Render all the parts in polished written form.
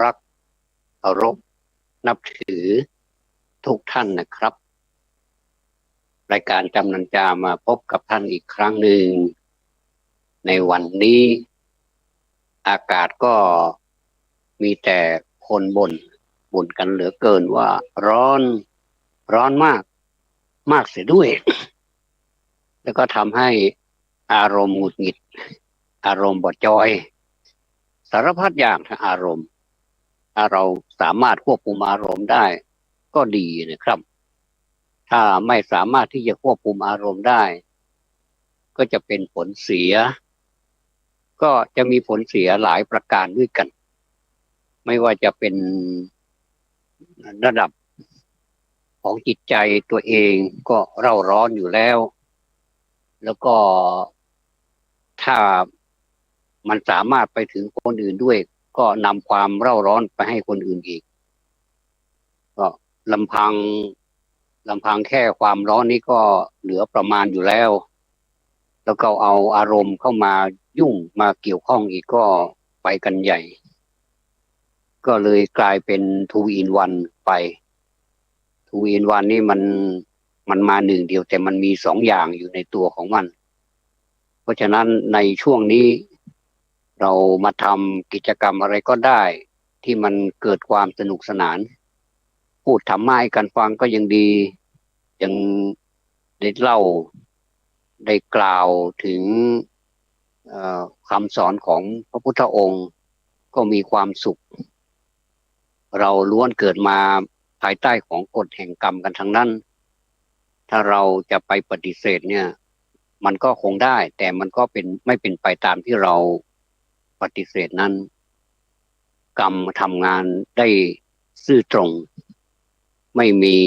รักเคารพนับถือทุกท่านนะครับรายการจำนันจามาพบกับท่านอีกครั้งหนึ่งในวันนี้อากาศก็มีแต่คนบ่นกันเหลือเกินว่าร้อนมากเสียด้วยแล้วก็ทำให้อารมณ์หงุดหงิดอารมณ์บดจอยสารพัดอย่างทั้งอารมณ์ถ้าเราสามารถควบคุมอารมณ์ได้ก็ดีนะครับถ้าไม่สามารถที่จะควบคุมอารมณ์ได้ก็จะเป็นผลเสียก็จะมีผลเสียหลายประการด้วยกันไม่ว่าจะเป็นระดับของจิตใจตัวเองก็เร่าร้อนอยู่แล้วแล้วก็ถ้ามันสามารถไปถึงคนอื่นด้วยก็นำความเร่าร้อนไปให้คนอื่นอีกก็ลำพังลำพังแค่ความร้อนนี้ก็เหลือประมาณอยู่แล้วแล้วก็เอาอารมณ์เข้ามายุ่งมาเกี่ยวข้องอีกก็ไปกันใหญ่ก็เลยกลายเป็นทูอินวันไปทูอินวันนี่มันมาหนึ่งเดียวแต่มันมีสองอย่างอยู่ในตัวของมันเพราะฉะนั้นในช่วงนี้เรามาทำกิจกรรมอะไรก็ได้ที่มันเกิดความสนุกสนานพูดธรรมะให้กันฟังก็ยังดียังได้เล่าได้กล่าวถึงคำสอนของพระพุทธองค์ก็มีความสุขเราล้วนเกิดมาภายใต้ของกฎแห่งกรรมกันทั้งนั้นถ้าเราจะไปปฏิเสธเนี่ยมันก็คงได้แต่มันก็ไม่เป็นไปตามที่เราปฏิเสธนั้นกรรมทำงานได้ซื่อตรงไม่มี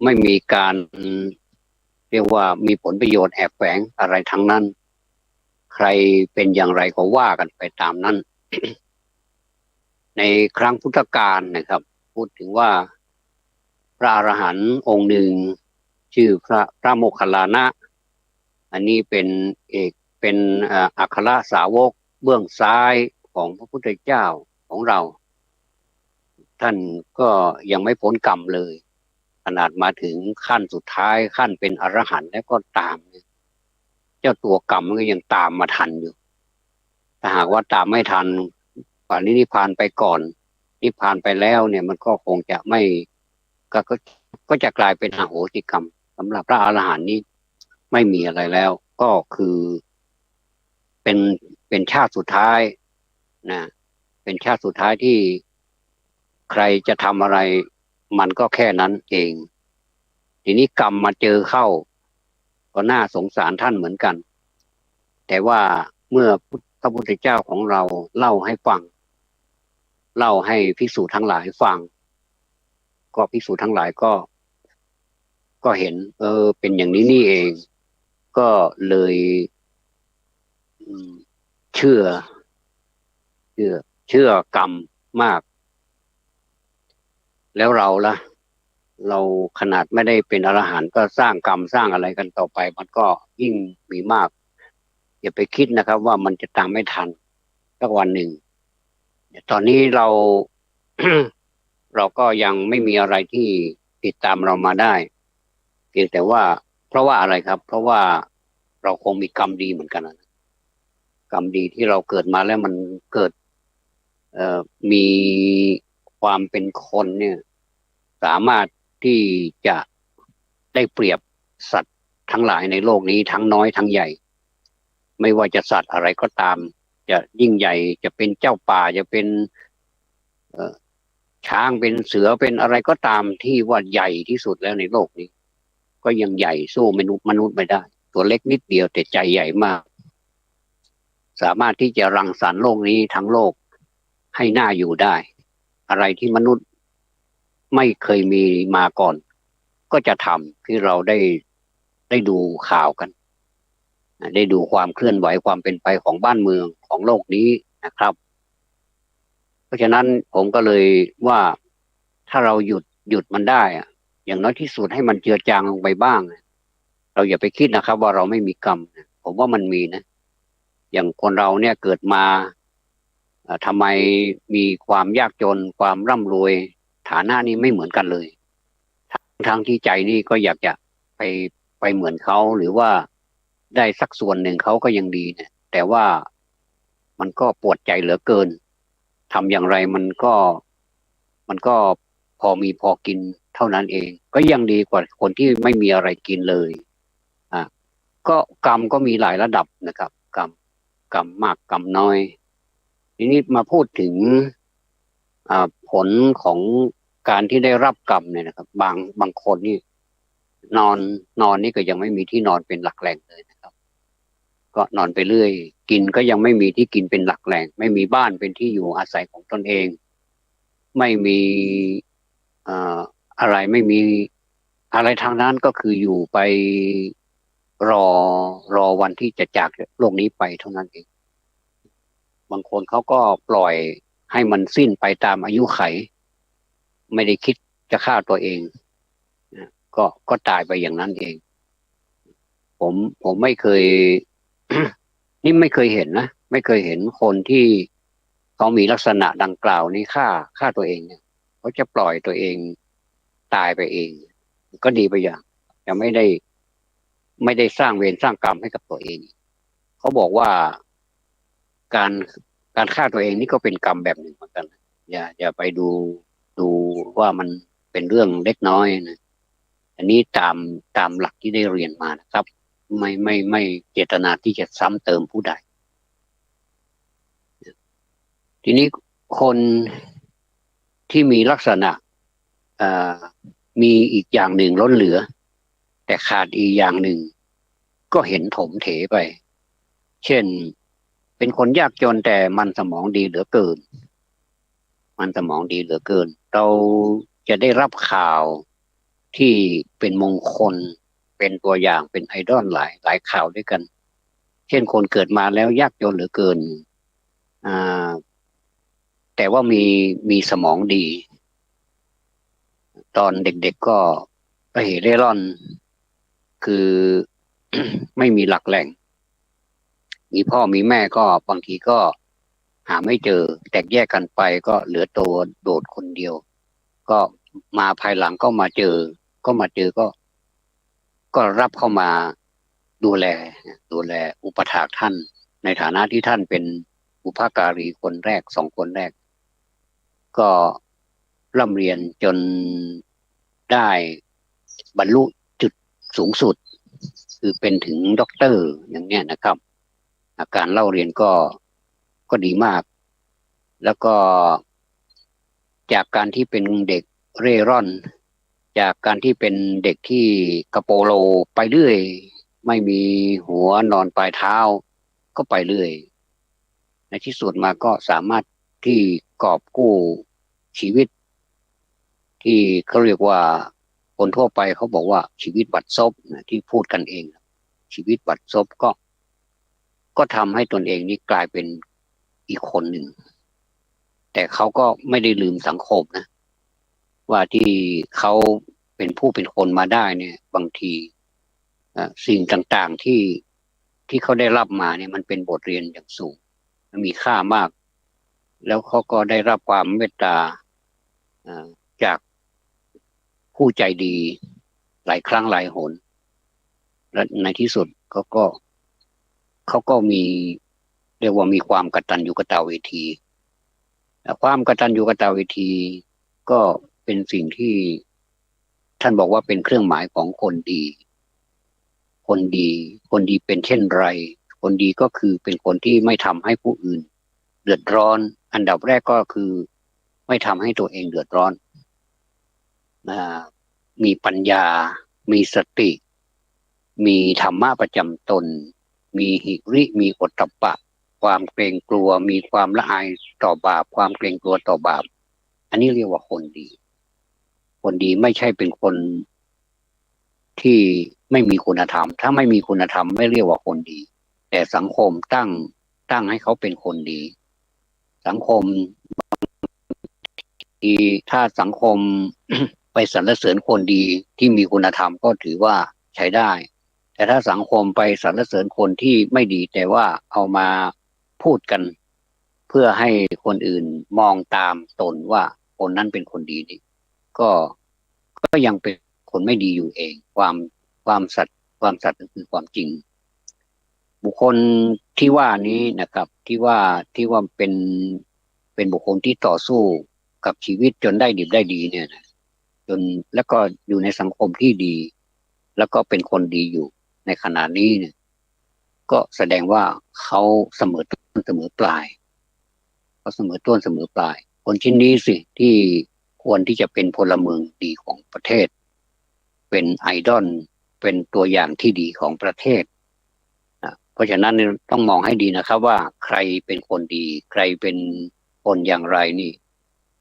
ไม่มีการเรียกว่ามีผลประโยชน์แอบแฝงอะไรทั้งนั้นใครเป็นอย่างไรก็ว่ากันไปตามนั้น ในครั้งพุทธกาลนะครับพูดถึงว่าพระอรหันต์องค์หนึ่งชื่อพระโมคคัลลานะอันนี้เป็นเอกเป็นอัครสาวกเบื้องซ้ายของพระพุทธเจ้าของเราท่านก็ยังไม่พ้นกรรมเลยขนาดมาถึงขั้นสุดท้ายขั้นเป็นอรหันต์แล้วก็ตามเจ้าตัวกรรมมันก็ยังตามมาทันอยู่ถ้าหากว่าตามไม่ทันป่านนี้นิพพานไปก่อนนิพพานไปแล้วเนี่ยมันก็คงจะไม่ก็ก็ก็จะกลายเป็นอโหสิกรรมสำหรับพระอรหันต์นี้ไม่มีอะไรแล้วก็คือเป็นเป็นชาติสุดท้ายนะเป็นชาติสุดท้ายที่ใครจะทำอะไรมันก็แค่นั้นเองทีนี้กรรมมาเจอเข้าก็น่าสงสารท่านเหมือนกันแต่ว่าเมื่อพระพุทธเจ้าของเราเล่าให้ฟังเล่าให้ภิกษุทั้งหลายฟังก็ภิกษุทั้งหลายก็เห็นเป็นอย่างนี้นี่เองก็เลยเชื่อเชื่อเชื่อกรรมมากแล้วเราล่ะเราขนาดไม่ได้เป็นอรหันต์ก็สร้างกรรมสร้างอะไรกันต่อไปมันก็ยิ่งมีมากอย่าไปคิดนะครับว่ามันจะตามไม่ทันสักวันหนึ่งตอนนี้เรา เราก็ยังไม่มีอะไรที่ติดตามเรามาได้เพียงแต่ว่าเพราะว่าอะไรครับเพราะว่าเราคงมีกรรมดีเหมือนกันนะกรรมดีที่เราเกิดมาแล้วมันเกิดมีความเป็นคนเนี่ยสามารถที่จะได้เปรียบสัตว์ทั้งหลายในโลกนี้ทั้งน้อยทั้งใหญ่ไม่ว่าจะสัตว์อะไรก็ตามจะยิ่งใหญ่จะเป็นเจ้าป่าจะเป็นเอ่อช้างเป็นเสือเป็นอะไรก็ตามที่ว่าใหญ่ที่สุดแล้วในโลกนี้ก็ยังใหญ่สู้มนุษย์ไม่ได้ตัวเล็กนิดเดียวแต่ใจใหญ่มากสามารถที่จะรังสรรค์โลกนี้ทั้งโลกให้น่าอยู่ได้อะไรที่มนุษย์ไม่เคยมีมาก่อนก็จะทำที่เราได้ดูข่าวกันได้ดูความเคลื่อนไหวความเป็นไปของบ้านเมืองของโลกนี้นะครับเพราะฉะนั้นผมก็เลยว่าถ้าเราหยุดมันได้อะอย่างน้อยที่สุดให้มันเจือจางลงไปบ้างเราอย่าไปคิดนะครับว่าเราไม่มีกรรมผมว่ามันมีนะอย่างคนเราเนี่ยเกิดมา ทำไมมีความยากจนความร่ำรวยฐานะนี้ไม่เหมือนกันเลยทั้งที่ใจนี่ก็อยากจะไปไปเหมือนเขาหรือว่าได้สักส่วนหนึ่งเขาก็ยังดีเนี่ยแต่ว่ามันก็ปวดใจเหลือเกินทำอย่างไรมันก็พอมีพอกินเท่านั้นเองก็ยังดีกว่าคนที่ไม่มีอะไรกินเลยอ่ะก็กรรมก็มีหลายระดับนะครับกรรมมากกรรมน้อยทีนี้มาพูดถึงผลของการที่ได้รับกรรมเนี่ยนะครับบางคนนี่นอนนอนนี่ก็ยังไม่มีที่นอนเป็นหลักแหล่งเลยนะครับก็นอนไปเรื่อยกินก็ยังไม่มีที่กินเป็นหลักแหล่งไม่มีบ้านเป็นที่อยู่อาศัยของตนเองไม่มีเอ่ออะไรไม่มีอะไรทางนั้นก็คืออยู่ไปรอรอวันที่จะจากโลกนี้ไปเท่านั้นเองบางคนเขาก็ปล่อยให้มันสิ้นไปตามอายุไขไม่ได้คิดจะฆ่าตัวเองนะก็ตายไปอย่างนั้นเองผมไม่เคย นี่ไม่เคยเห็นนะไม่เคยเห็นคนที่เขามีลักษณะดังกล่าวนี้ฆ่าตัวเองเนี่ยเขาจะปล่อยตัวเองตายไปเองก็ดีไปอย่างจะไม่ได้สร้างเวรสร้างกรรมให้กับตัวเองเขาบอกว่าการการฆ่าตัวเองนี่ก็เป็นกรรมแบบหนึ่งเหมือนกันอย่าไปดูว่ามันเป็นเรื่องเล็กน้อยนะอันนี้ตามหลักที่ได้เรียนมานะครับไม่เจตนาที่จะซ้ำเติมผู้ใดทีนี้คนที่มีลักษณะเอ่อมีอีกอย่างหนึ่งล้นเหลือแต่ขาดอีกอย่างหนึ่งก็เห็นถมเถไปเช่นเป็นคนยากจนแต่มันสมองดีเหลือเกินมันสมองดีเหลือเกินเราจะได้รับข่าวที่เป็นมงคลเป็นตัวอย่างเป็นไอดอลหลายข่าวด้วยกันเช่นคนเกิดมาแล้วยากจนเหลือเกินอ่าแต่ว่ามีสมองดีตอนเด็กๆก็ระเหเร่ร่อนคือ ไม่มีหลักแหล่งมีพ่อมีแม่ก็บางทีก็หาไม่เจอแตกแยกกันไปก็เหลือตัวโดดคนเดียวก็มาภายหลังก็มาเจอก็รับเข้ามาดูแลอุปถากท่านในฐานะที่ท่านเป็นบุพการีคนแรก2 คนแรกก็ร่ำเรียนจนได้บรรลุจุดสูงสุดคือเป็นถึงด็อกเตอร์อย่างเนี้ยนะครับอาการเล่าเรียนก็ดีมากแล้วก็จากการที่เป็นเด็กเร่ร่อนจากการที่เป็นเด็กที่กระโปโลไปเรื่อยไม่มีหัวนอนปลายเท้าก็ไปเรื่อยในที่สุดมาก็สามารถที่กอบกู้ชีวิตที่เขาเรียกว่าคนทั่วไปเขาบอกว่าชีวิตบัดซบนะที่พูดกันเองชีวิตบัดซบก็ทำให้ตนเองนี่กลายเป็นอีกคนหนึ่งแต่เขาก็ไม่ได้ลืมสังคมนะว่าที่เขาเป็นผู้เป็นคนมาได้เนี่ยบางทีสิ่งต่างๆที่เขาได้รับมาเนี่ยมันเป็นบทเรียนอย่างสูงมันมีค่ามากแล้วเขาก็ได้รับความเมตตาจากผู้ใจดีหลายครั้งหลายหนและในที่สุดเขาก็มีเรียกว่ามีความกตัญญูกตเวทีความกตัญญูกตเวทีก็เป็นสิ่งที่ท่านบอกว่าเป็นเครื่องหมายของคนดีคนดีคนดีเป็นเช่นไรคนดีก็คือเป็นคนที่ไม่ทำให้ผู้อื่นเดือดร้อนอันดับแรกก็คือไม่ทำให้ตัวเองเดือดร้อนมีปัญญามีสติมีธรรมะประจำตนมีหิริมีโอตตัปปะความเกรงกลัวมีความละอายต่อบาปความเกรงกลัวต่อบาปอันนี้เรียกว่าคนดีคนดีไม่ใช่เป็นคนที่ไม่มีคุณธรรมถ้าไม่มีคุณธรรมไม่เรียกว่าคนดีแต่สังคมตั้งให้เขาเป็นคนดีสังคมที่ถ้าสังคม ไปสรรเสริญคนดีที่มีคุณธรรมก็ถือว่าใช้ได้แต่ถ้าสังคมไปสรรเสริญคนที่ไม่ดีแต่ว่าเอามาพูดกัน เพื่อให้คนอื่นมองตามตนว่าคนนั้นเป็นคนดีนี่ก็ก็ยังเป็นคนไม่ดีอยู่เองความสัตย์ก็คือความจริงบุคคลที่ว่านี้นะครับที่ว่าเป็นบุคคลที่ต่อสู้กับชีวิตจนได้ดิบได้ดีเนี่ยนะจนแล้วก็อยู่ในสังคมที่ดีแล้วก็เป็นคนดีอยู่ในขณะนี้เนี่ยก็แสดงว่าเขาเสมอต้นเสมอปลายเขาเสมอต้นเสมอปลายคนชิ้นนี้สิที่ควรที่จะเป็นพลเมืองดีของประเทศเป็นไอดอลเป็นตัวอย่างที่ดีของประเทศเพราะฉะนั้นต้องมองให้ดีนะครับว่าใครเป็นคนดีใครเป็นคนอย่างไรนี่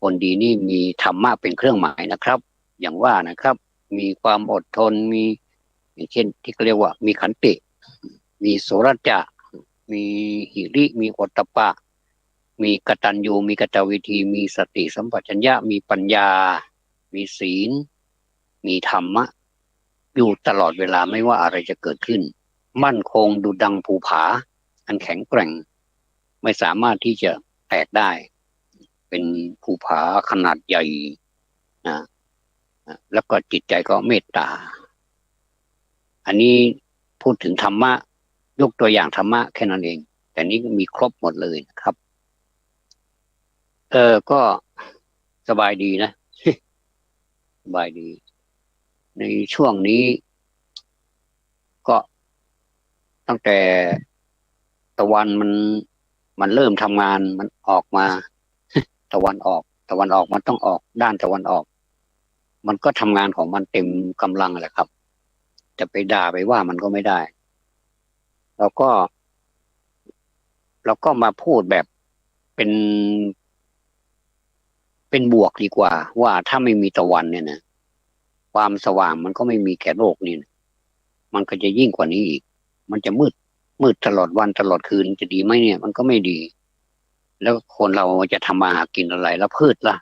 คนดีนี่มีธรรมะเป็นเครื่องหมายนะครับอย่างว่านะครับมีความอดทนมีอย่างเช่นที่เขาเรียกว่ามีขันติมีโสรจะมีหิริมีโอตตัปปะมีกตัญญูมีกตวิธีมีสติสัมปชัญญะมีปัญญามีศีลมีธรรมะอยู่ตลอดเวลาไม่ว่าอะไรจะเกิดขึ้นมั่นคงดุจดังภูผาอันแข็งแกร่งไม่สามารถที่จะแตกได้เป็นภูผาขนาดใหญ่นะแล้วก็จิตใจก็เมตตาอันนี้พูดถึงธรรมะยกตัวอย่างธรรมะแค่นั้นเองแต่นี้มีครบหมดเลยนะครับก็สบายดีนะ สบายดีในช่วงนี้ก็ตั้งแต่ตะวันมันเริ่มทำงานมันออกมาตะวันออกมันต้องออกด้านตะวันออกมันก็ทำงานของมันเต็มกำลังแหละครับจะไปด่าไปว่ามันก็ไม่ได้แล้วก็มาพูดแบบเป็นเป็นบวกดีกว่าว่าถ้าไม่มีตะวันเนี่ยนะความสว่างมันก็ไม่มีแก่โลกนี่นะมันก็จะยิ่งกว่านี้อีกมันจะมืดตลอดวันตลอดคืนจะดีไหมเนี่ยมันก็ไม่ดีแล้วคนเราจะทำมาหากินอะไรแล้วพืชล่ะ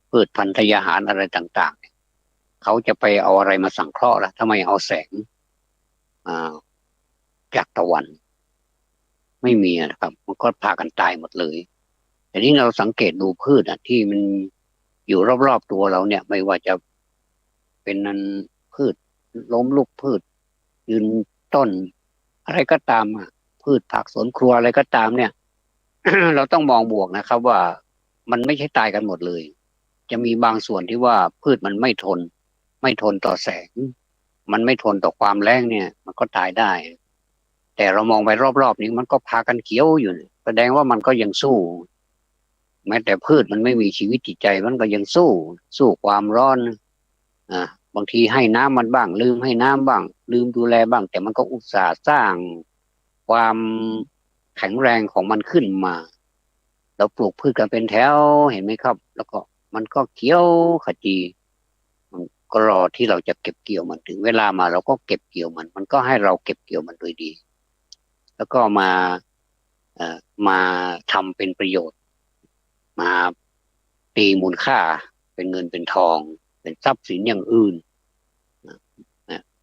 พืชพันธุ์ยาหารอะไรต่างๆเขาจะไปเอาอะไรมาสังเคราะห์ล่ะทำไมเอาแสงอ่าจากตะวันไม่มีนะครับมันก็พากันตายหมดเลยแต่นี้เราสังเกตดูพืชที่มันอยู่รอบๆตัวเราเนี่ยไม่ว่าจะเป็นนั้นพืชล้มลุกพืชยืนต้นอะไรก็ตามพืชผักสวนครัวอะไรก็ตามเนี่ย เราต้องมองบวกนะครับว่ามันไม่ใช่ตายกันหมดเลยจะมีบางส่วนที่ว่าพืชมันไม่ทนต่อแสงมันไม่ทนต่อความแล้งเนี่ยมันก็ตายได้แต่เรามองไปรอบๆนี้มันก็พากันเขียวอยู่แสดงว่ามันก็ยังสู้แม้แต่พืชมันไม่มีชีวิตจิตใจมันก็ยังสู้ความร้อนอ่าบางทีให้น้ำมันบ้างลืมให้น้ำบ้างลืมดูแลบ้างแต่มันก็อุตส่าห์สร้างความแข็งแรงของมันขึ้นมาเราปลูกพืชกันเป็นแถวเห็นไหมครับแล้วก็มันก็เขียวขจีมันก็รอที่เราจะเก็บเกี่ยวมันถึงเวลามาเราก็เก็บเกี่ยวมันก็ให้เราเก็บเกี่ยวมันโดยดีแล้วก็มาทำเป็นประโยชน์มาตีมูลค่าเป็นเงินเป็นทองเป็นทรัพย์สินอย่างอื่น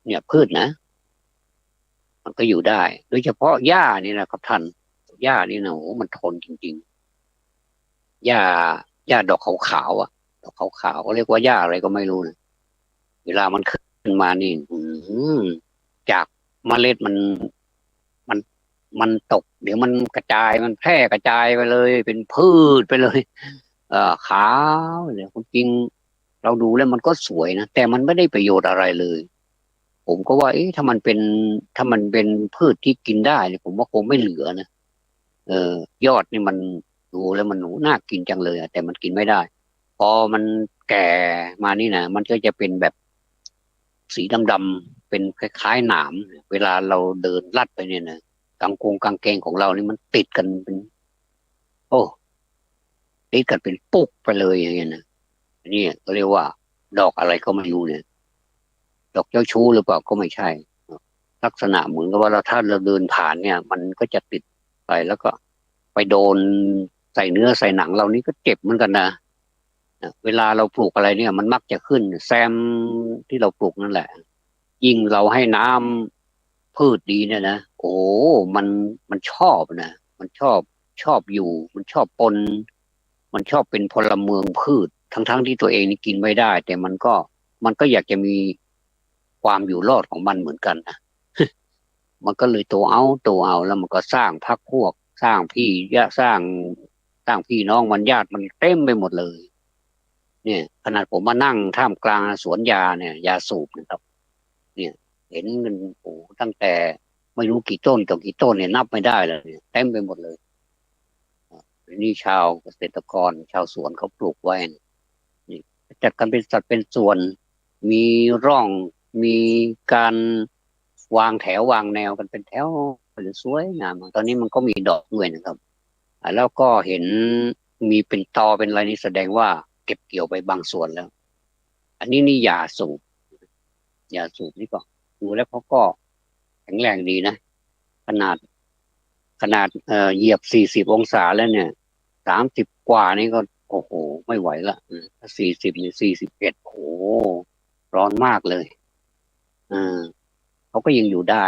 เนี่ยพืชนะมันก็อยู่ได้โดยเฉพาะหญ้านี่นะครับท่านหญ้านี่นะโอ้มันทนจริงๆหญ้าดอกขาวๆดอกขาวๆเขาเรียกว่าหญ้าอะไรก็ไม่รู้นะเวลามันขึ้นมานี่จากเมล็ดมันมันตกเดี๋ยวมันกระจายมันแพร่กระจายไปเลยเป็นพืชไปเลยขาวเนี่ยคุณจริงเราดูแล้วมันก็สวยนะแต่มันไม่ได้ประโยชน์อะไรเลยผมก็ว่าเอ๊ะถ้ามันเป็นพืชที่กินได้เนี่ยผมว่าคงไม่เหลือนะยอดนี่มันดูแล้วมันหนูน่ากินจังเลยแต่มันกินไม่ได้พอมันแก่มานี่นะมันก็จะเป็นแบบสีดำๆเป็นคล้ายๆหนามเวลาเราเดินลัดไปเนี่ยนะกางเกงของเรานี่มันติดกันเป็นโอ้ติดกันเป็นปุ๊กไปเลยอย่างเงี้ยนะนี่ก็เรียกว่าดอกอะไรก็ไม่รู้เนี่ยดอกเจ้าชู้หรือเปล่าก็ไม่ใช่ลักษณะเหมือนกับว่าเราถ้าเราเดินผ่านเนี่ยมันก็จะติดไปแล้วก็ไปโดนใส่เนื้อใส่หนังเรานี่ก็เจ็บเหมือนกันนะเวลาเราปลูกอะไรเนี่ยมันมักจะขึ้นแซมที่เราปลูกนั่นแหละยิ่งเราให้น้ำพืชดีเนี่ยนะโอ้มันชอบนะมัน ชอบอยู่มันชอบปนมันชอบเป็นพลเมืองพืชทั้งที่ตัวเองนี่กินไม่ได้แต่มันก็อยากจะมีความอยู่รอดของมันเหมือนกันนะมันก็เลยตัวเอาแล้วมันก็สร้างพรรคพวกสร้างพี่ยะสร้างพี่น้องมันญาติมันเต็มไปหมดเลยเนี่ยขนาดผมมานั่งท่ามกลางสวนยาเนี่ยยาสูบนะครับเนี่ยเห็นมันโอ้ตั้งแต่ไม่รู้กี่ต้นต่อกี่ต้นเนี่ยนับไม่ได้เลยเนี่ยเต็มไปหมดเลยนี่ชาวเกษตรกรชาวสวนเขาปลูกไว้นี่จัดกันเป็นสัดเป็นส่วนมีร่องมีการวางแถววางแนวกันเป็นแถวเป็นสวยงามตอนนี้มันก็มีดอกด้วยนะครับแล้วก็เห็นมีเป็นตอเป็นอะไรนี่แสดงว่าเก็บเกี่ยวไปบางส่วนแล้วอันนี้นี่ยาสูบนี่ก็ดูแล้วเขาก็แข็งแรงดีนะขนาดเหยียบ40 องศาแล้วเนี่ย30 กว่านี่ก็โอ้โหไม่ไหวละ40นี่41โอ้โหร้อนมากเลยอ่าเขาก็ยังอยู่ได้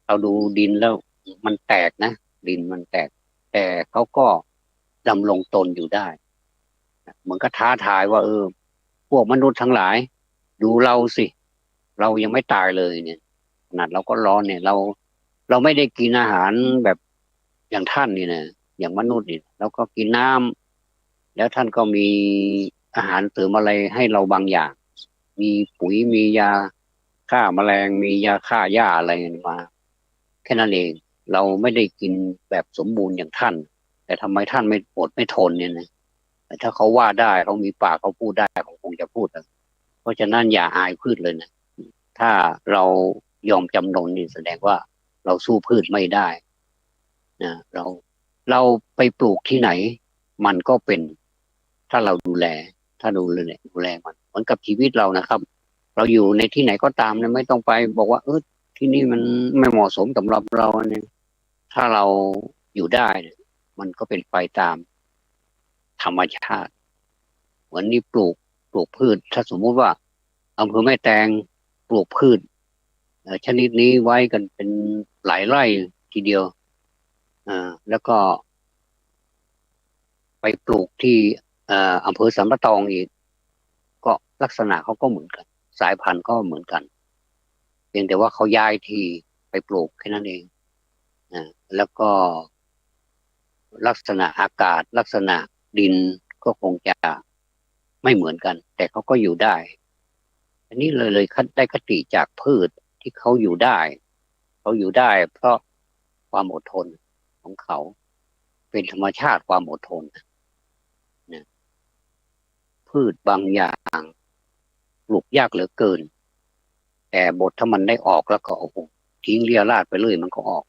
เราดูดินแล้วมันแตกนะดินมันแตกแต่เขาก็ดำรงตนอยู่ได้เหมือนก็ท้าทายว่าพวกมนุษย์ทั้งหลายดูเราสิเรายังไม่ตายเลยเนี่ยขนาดเราก็ร้อนเนี่ยเราไม่ได้กินอาหารแบบอย่างท่านนี่นะอย่างมนุษย์นี่เราก็กินน้ำแล้วท่านก็มีอาหารเสริมอะไรให้เราบางอย่างมีปุ๋ยมียาฆ่าแมลงมียาฆ่าหญ้าอะไรมาแค่นั้นเองเราไม่ได้กินแบบสมบูรณ์อย่างท่านแต่ทำไมท่านไม่อดไม่ทนเนี่ยนะแต่ถ้าเขาว่าได้เขามีปากเขาพูดได้เขาคงจะพูดนะเพราะฉะนั้นอย่าอายพืชเลยนะถ้าเรายอมจำนนนี่แสดงว่าเราสู้พืชไม่ได้นะเราไปปลูกที่ไหนมันก็เป็นถ้าเราดูแลถ้าดูแลมันเหมือนกับชีวิตเรานะครับเราอยู่ในที่ไหนก็ตามเนี่ยไม่ต้องไปบอกว่าที่นี่มันไม่เหมาะสมสำหรับเราเนี่ยถ้าเราอยู่ได้เนี่ยมันก็เป็นไปตามธรรมชาติเหมือนนี่ปลูกพืชถ้าสมมุติว่าอำเภอแม่แตงปลูกพืชชนิดนี้ไว้กันเป็นหลายไร่ทีเดียวแล้วก็ไปปลูกที่อำเภอสันปะตองอีกก็ลักษณะเขาก็เหมือนกันสายพันธุ์ก็เหมือนกันเพียงแต่ว่าเขาย้ายที่ไปปลูกแค่นั้นเองแล้วก็ลักษณะอากาศลักษณะดินก็คงจะไม่เหมือนกันแต่เขาก็อยู่ได้อันนี้เลยได้คติจากพืชที่เขาอยู่ได้เพราะความอดทนของเขาเป็นธรรมชาติความอดทนนะพืชบางอย่างปลูกยากเหลือเกินแต่บทถ้ามันได้ออกแล้วก็โอ้โหทิ้งเรี่ยราดไปเลยมันก็ออก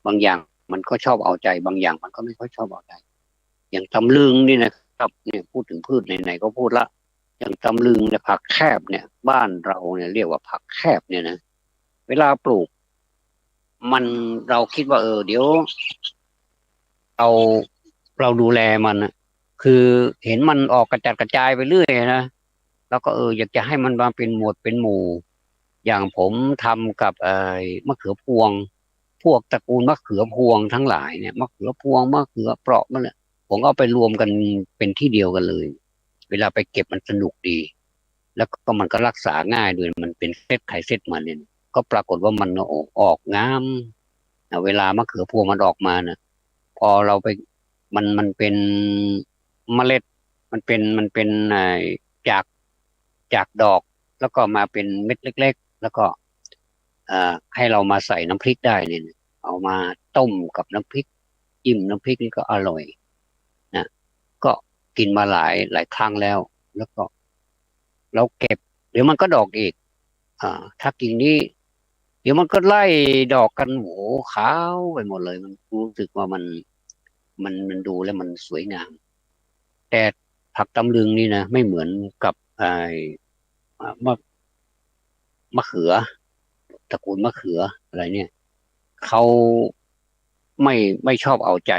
บางอย่างมันก็ชอบเอาใจบางอย่างมันก็ไม่ค่อยชอบเอาใจอย่างตำลึงนี่นะครับเนี่ยพูดถึงพืชไหนๆก็พูดละอย่างตำลึงเนี่ยผักแคบเนี่ยบ้านเราเนี่ยเรียกว่าผักแคบเนี่ยนะเวลาปลูกมันเราคิดว่าเดี๋ยวเราเราดูแลมันนะคือเห็นมันออกกระจัดกระจายไปเรื่อยนะแล้วก็อยากจะให้มันมาเป็นหมวดเป็นหมู่อย่างผมทำกับมะเขือพวงพวกตระกูลมะเขือพวงทั้งหลายเนี่ยมะเขือพวงมะเขือเปราะมันเนี่ยผมเอาไปรวมกันเป็นที่เดียวกันเลยเวลาไปเก็บมันสนุกดีแล้วก็มันก็รักษาง่ายด้วยมันเป็นเซตไข่เซตมันเนี่ยก็ปรากฏว่ามันออกงามเวลามะเขือพวงมันออกมานะพอเราไปมันเป็นเมล็ดมันเป็นจากจากดอกแล้วก็มาเป็นเม็ดเล็กๆแล้วก็ให้เรามาใส่น้ำพริกได้เนี่ยเอามาต้มกับน้ำพริกจิ้มน้ำพริกนี่ก็อร่อยนะก็กินมาหลายครั้งแล้วก็เราเก็บเดี๋ยวมันก็ดอกอีกถ้ากิ่งนี้เดี๋ยวมันก็ไล่ดอกกันโหขาวไปหมดเลยมันรู้สึกว่ามันดูแล้วมันสวยงามแต่ผักตำลึงนี่นะไม่เหมือนกับมะมะเขือตระกูลมะเขืออะไรเนี่ยเขาไม่ไม่ชอบเอาใจ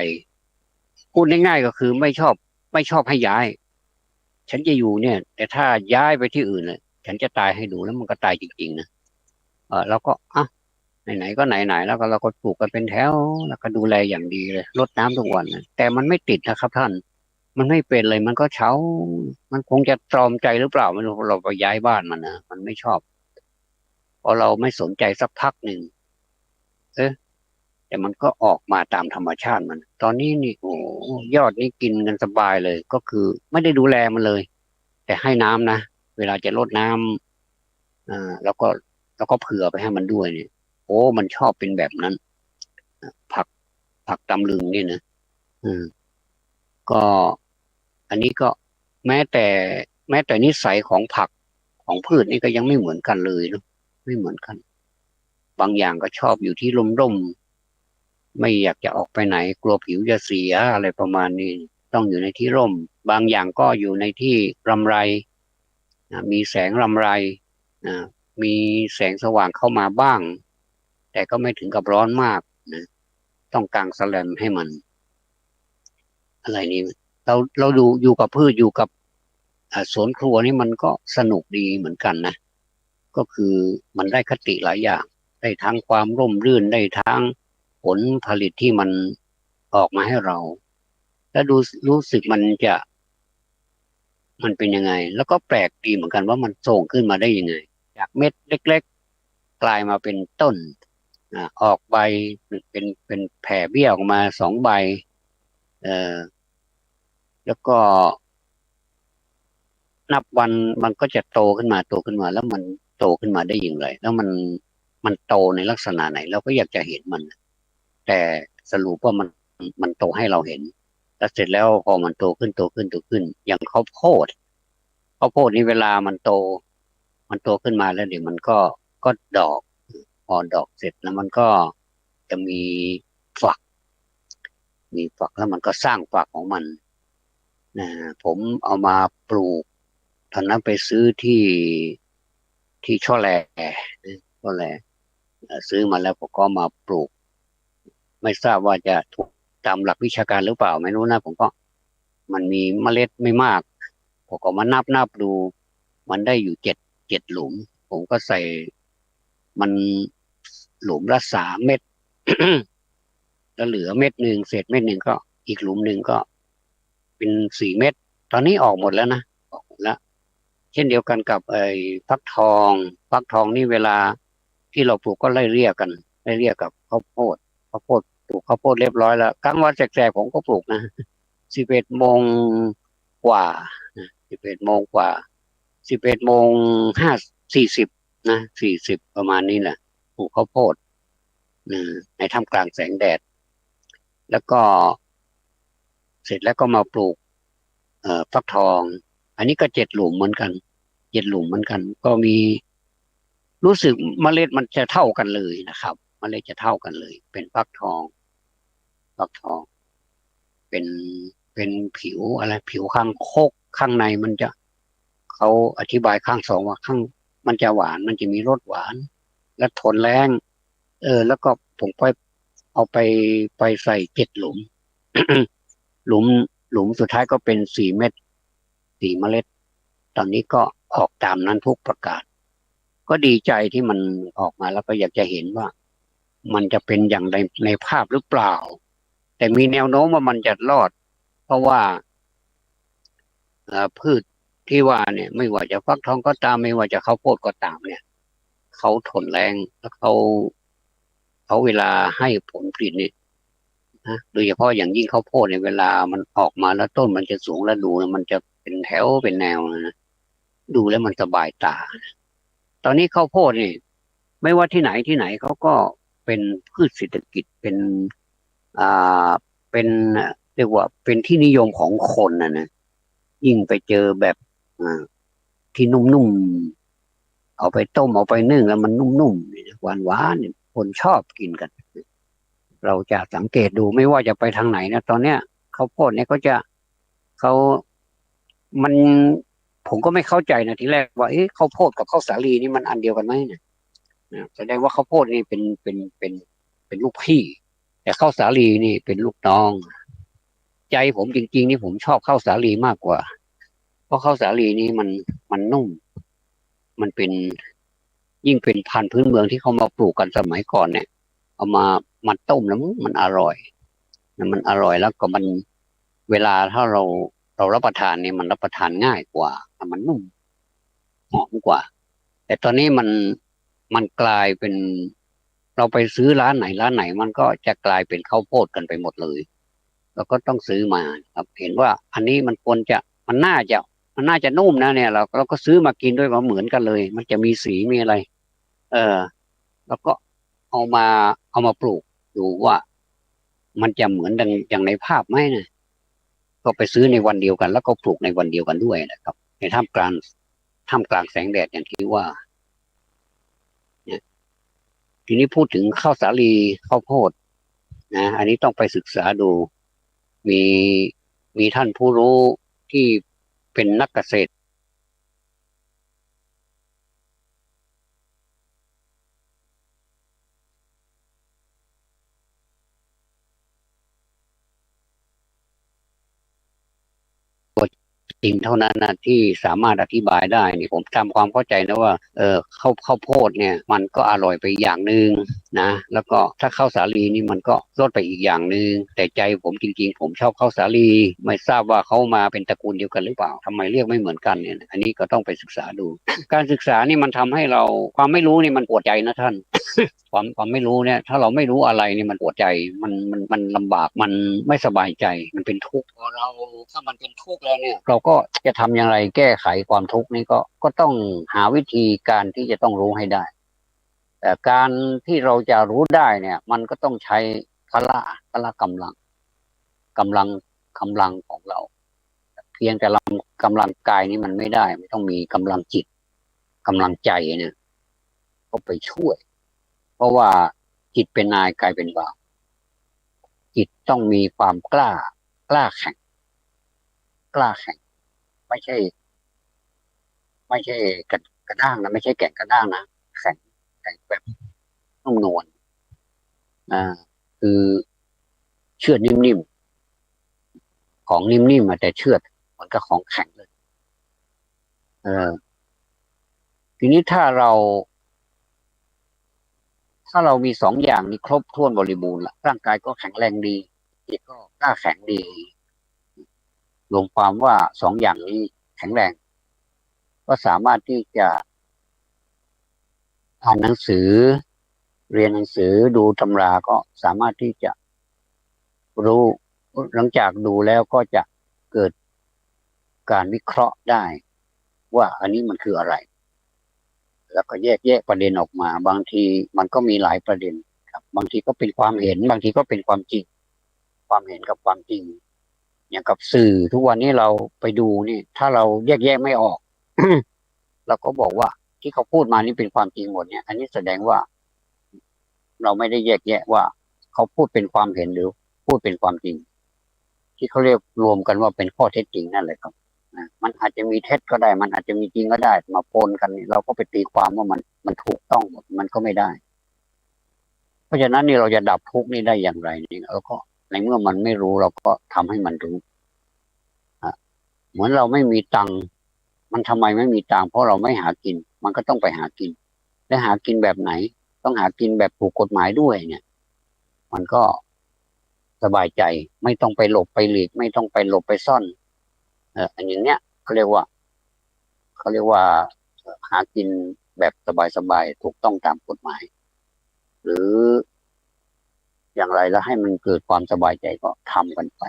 พูดง่ายๆก็คือไม่ชอบให้ย้ายฉันจะอยู่เนี่ยแต่ถ้าย้ายไปที่อื่นเนี่ยฉันจะตายให้ดูแล้วมันก็ตายจริงๆนะแล้วก็ ไหนๆก็ไหนๆแล้วก็เราก็ปลูกกันเป็นแถวแล้วก็ดูแลอย่างดีเลยรดน้ำทุกวันนะแต่มันไม่ติดนะครับท่านมันไม่เป็นเลยมันก็เฉามันคงจะตรอมใจหรือเปล่าไม่รู้เราไปย้ายบ้านมันนะมันไม่ชอบพอเราไม่สนใจสักพักหนึ่งเอ๊ะแต่มันก็ออกมาตามธรรมชาติมันตอนนี้นี่โอ้ยอดนี่กินกันสบายเลยก็คือไม่ได้ดูแลมันเลยแต่ให้น้ำนะเวลาจะรดน้ำแล้วก็เผื่อไปให้มันด้วยเนี่ยโอ้มันชอบเป็นแบบนั้นผักผักตำลึงนี่นะอืมก็อันนี้ก็แม้แต่แม้แต่นิสัยของผักของพืชนี่ก็ยังไม่เหมือนกันเลยเนาะไม่เหมือนกันบางอย่างก็ชอบอยู่ที่ร่มไม่อยากจะออกไปไหนกลัวผิวจะเสียอะไรประมาณนี้ต้องอยู่ในที่ร่มบางอย่างก็อยู่ในที่รำไรมีแสงรำไรนะมีแสงสว่างเข้ามาบ้างแต่ก็ไม่ถึงกับร้อนมากนะต้องกางแสแลมให้มันอะไรนี้เราดูอยู่กับพืชอยู่กับสวนครัวนี่มันก็สนุกดีเหมือนกันนะก็คือมันได้คติหลายอย่างได้ทั้งความร่มรื่นได้ทั้งผลผลิตที่มันออกมาให้เราแล้วรู้สึกมันเป็นยังไงแล้วก็แปลกดีเหมือนกันว่ามันส่งขึ้นมาได้ยังไงจากเม็ดเล็กๆกลายมาเป็นต้นออกใบเป็นแผ่เบี้ยออกมา2 ใบเอ่อแล้วก็นับวันมันก็จะโตขึ้นมาแล้วมันโตขึ้นมาได้อย่างไรแล้วมันโตในลักษณะไหนเราก็อยากจะเห็นมันแต่สรุปว่ามันโตให้เราเห็นแล้วเสร็จแล้วพอมันโตขึ้นอย่างข้าวโพดนี่เวลามันโตขึ้นมาแล้วเดี๋ยวมันก็ดอกพอดอกเสร็จแล้วมันก็จะฝักมีฝักแล้วมันก็สร้างฝักของมันนะผมเอามาปลูกตอนนั้นไปซื้อที่ช่อแลช่อแลซื้อมาแล้วผมก็มาปลูกไม่ทราบว่าจะถูกตามหลักวิชาการหรือเปล่าไม่รู้นะผมก็มันมีเมล็ดไม่มากผมก็มานับดูมันได้อยู่เจ็ดหลุมผมก็ใส่มันหลุมละ3 เม็ดแล้วเหลือ1 เม็ดเศษ1 เม็ดก็อีกหลุมหนึ่งก็เป็น4 เม็ดตอนนี้ออกหมดแล้วนะออกหมดแล้วเช่นเดียวกันกับไอ้ฟักทองนี่เวลาที่เราปลูกก็ไล่เรียกกับข้าวโพดปลูกข้าวโพดเรียบร้อยแล้วกลางวันแสกๆผมก็ปลูกนะ11 โมงกว่า11 โมงกว่า11 โมง40นะ40ประมาณนี้แหละปลูกข้าวโพดในท่ามกลางแสงแดดแล้วก็เสร็จแล้วก็มาปลูกฟักทองอันนี้ก็7 หลุมเหมือนกันก็มีรู้สึกเมล็ดมันจะเท่ากันเลยนะครับเมล็ดจะเท่ากันเลยเป็นฟักทองเป็นเป็นผิวอะไรผิวข้างโคกข้างในมันจะเขาอธิบายข้างสองว่าข้างมันจะหวานมันจะมีรสหวานและทนแรงแล้วก็ผมก็เอาไปใส่7 หลุมหลุมหลุมสุดท้ายก็เป็น4 เม็ด4 เมล็ดตอนนี้ก็ออกตามนั้นทุกประกาศก็ดีใจที่มันออกมาแล้วก็อยากจะเห็นว่ามันจะเป็นอย่างในภาพหรือเปล่าแต่มีแนวโน้มว่ามันจะรอดเพราะว่าพืชที่ว่าเนี่ยไม่ว่าจะฟักทองก็ตามไม่ว่าจะข้าวโพดก็ตามเนี่ยเขาทนแรงแล้วเขาเวลาให้ผลผลิตเนี่ยนะโดยเฉพาะอย่างยิ่งข้าวโพดเนี่ยเวลามันออกมาแล้วต้นมันจะสูงแล้วดูมันจะเป็นแถวเป็นแนวนะดูแล้วมันสบายตาตอนนี้ข้าวโพดนี่ไม่ว่าที่ไหนเขาก็เป็นพืชเศรษฐกิจอ่าเป็นเรียกว่าเป็นที่นิยมของคนนะยิ่งไปเจอแบบอ่าที่นุ่มๆเอาไปต้มเอาไปนึ่งแล้วมันนุ่มๆหวานเนี่ยคนชอบกินกันเราจะสังเกตดูไม่ว่าจะไปทางไหนนะตอนเนี้ยข้าวโพดเนี่ยเขามันผมก็ไม่เข้าใจนะทีแรกว่าเอ๊ะข้าวโพดกับข้าวสาลีนี่มันอันเดียวกันไหมเนี่ยแสดงว่าข้าวโพดนี่เป็นลูกพี่แต่ข้าวสาลีนี่เป็นลูกน้องใจผมจริงๆนี่ผมชอบข้าวสาลีมากกว่าเพราะข้าวสาลีนี่มันนุ่มมันเป็น ยิ่งเป็นพันธุ์พื้นเมืองที่เขามาปลูกกันสมัยก่อนเนี่ยเอามาต้มแล้วมันอร่อยมันอร่อยแล้วก็มันเวลาถ้าเรารับประทานเนี่ยมันรับประทานง่ายกว่ามันนุ่มหอมกว่าแต่ตอนนี้มันกลายเป็นเราไปซื้อร้านไหนมันก็จะกลายเป็นข้าวโพดกันไปหมดเลยเราก็ต้องซื้อมาครับเห็นว่าอันนี้มันควรจะมันน่าจะมันน่าจะนุ่มนะเนี่ยเราก็ซื้อมากินด้วยมาเหมือนกันเลยมันจะมีสีมีอะไรเออแล้วก็เอามาปลูกดูว่ามันจะเหมือนอย่างในภาพไหมนะก็ไปซื้อในวันเดียวกันแล้วก็ปลูกในวันเดียวกันด้วยนะครับในท่ามกลางแสงแดดอย่างที่ว่าเนี่ยทีนี้พูดถึงข้าวสาลีข้าวโพดนะอันนี้ต้องไปศึกษาดูมีมีท่านผู้รู้ที่เป็นนักเกษตร จริงเท่านั้นนะที่สามารถอธิบายได้นี่ผมทำความเข้าใจนะว่าข้าวโพดเนี่ยมันก็อร่อยไปอย่างหนึ่งนะแล้วก็ถ้าข้าวสาลีนี่มันก็รสไปอีกอย่างหนึ่งแต่ใจผมจริงๆผมชอบข้าวสาลีไม่ทราบว่าเขามาเป็นตระกูลเดียวกันหรือเปล่าทำไมเรียกไม่เหมือนกันเนี่ยอันนี้ก็ต้องไปศึกษาดูการศึกษานี่มันทำให้เราความไม่รู้นี่มันปวดใจนะท่าน ความไม่รู้เนี่ยถ้าเราไม่รู้อะไรนี่มันปวดใจมันลำบากมันไม่สบายใจมันเป็นทุกข์พอเราถ้ามันเป็นทุกข์แล้วเนี่ยเราก็จะทำอย่างไรแก้ไขความทุกข์นี้ก็ต้องหาวิธีการที่จะต้องรู้ให้ได้แต่การที่เราจะรู้ได้เนี่ยมันก็ต้องใช้พละกำลังกำลังของเราเพียงแต่กำลังกายนี่มันไม่ได้ไม่ต้องมีกำลังจิตกำลังใจเนี่ยก็ไปช่วย เพราะว่าจิตเป็นนายกายเป็นบ่าวจิตต้องมีความกล้าแข็งกล้าแข็งไม่ใช่ไม่ใช่กระด้างนะไม่ใช่แก่งกระด้างนะแข็งแบบนุ่มนวลอ่าคือเชือดนิ่มๆของนิ่มๆแต่เชือดเหมือนกับของแข็งเลยเออทีนี้ถ้าเรามีสองอย่างนี้ครบถ้วนบริบูรณ์ละร่างกายก็แข็งแรงดีจิตก็กล้าแข็งดีรวมความว่าสองอย่างนี้แข็งแรงก็สามารถที่จะ อ่านหนังสือเรียนหนังสือดูตำราก็สามารถที่จะรู้หลังจากดูแล้วก็จะเกิดการวิเคราะห์ได้ว่าอันนี้มันคืออะไรแล้วก็แยกประเด็นออกมาบางทีมันก็มีหลายประเด็นครับบางทีก็เป็นความเห็นบางทีก็เป็นความจริงความเห็นกับความจริงอย่างกับสื่อทุกวันนี้เราไปดูนี่ถ้าเราแยกไม่ออกเราก็บอกว่าที่เขาพูดมานี่เป็นความจริงหมดเนี่ยอันนี้แสดงว่าเราไม่ได้แยกแยะว่าเขาพูดเป็นความเห็นหรือพูดเป็นความจริงที่เขาเรียกรวมกันว่าเป็นข้อเท็จจริงนั่นแหละครับมันอาจจะมีเท็จก็ได้มันอาจจะมีจริงก็ได้มาปนกันนี่เราก็ไปตีความว่ามันถูกต้องหมดมันก็ไม่ได้เพราะฉะนั้นนี่เราจะดับทุกข์นี่ได้อย่างไรนี่เราก็ในเมื่อมันไม่รู้เราก็ทำให้มันรู้เหมือนเราไม่มีตังค์มันทำไมไม่มีตังค์เพราะเราไม่หากินมันก็ต้องไปหากินและหากินแบบไหนต้องหากินแบบถูกกฎหมายด้วยเนี่ยมันก็สบายใจไม่ต้องไปหลบไปหลีกไม่ต้องไปหลบไปซ่อนอันอย่างเนี้ยเขาเรียกว่าหากินแบบสบายๆถูกต้องตามกฎหมายหรืออย่างไรแล้วให้มันเกิดความสบายใจก็ทำกันไป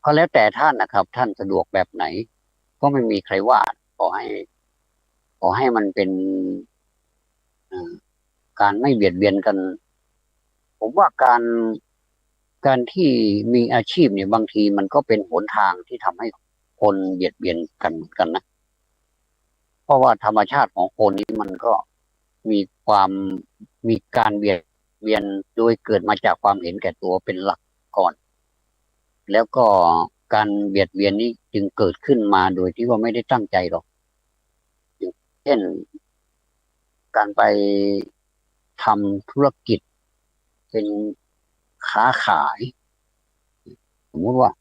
ก็แล้วแต่ท่านนะครับท่านสะดวกแบบไหนก็ไม่มีใครว่าขอให้มันเป็นเอ่อการไม่เบียดเบียนกันผมว่าการที่มีอาชีพเนี่ยบางทีมันก็เป็นหนทางที่ทำให้คนเบียดเบียนกันเหมือนกันนะเพราะว่าธรรมชาติของคนนี้มันก็มีความมีการเบียดเบียนโดยเกิดมาจากความเห็นแก่ตัวเป็นหลักก่อนแล้วก็การเบียดเบียนนี้จึงเกิดขึ้นมาโดยที่ว่าไม่ได้ตั้งใจหรอกอย่างเช่นการไปทำธุรกิจเป็นค้าขายสมมุติว่า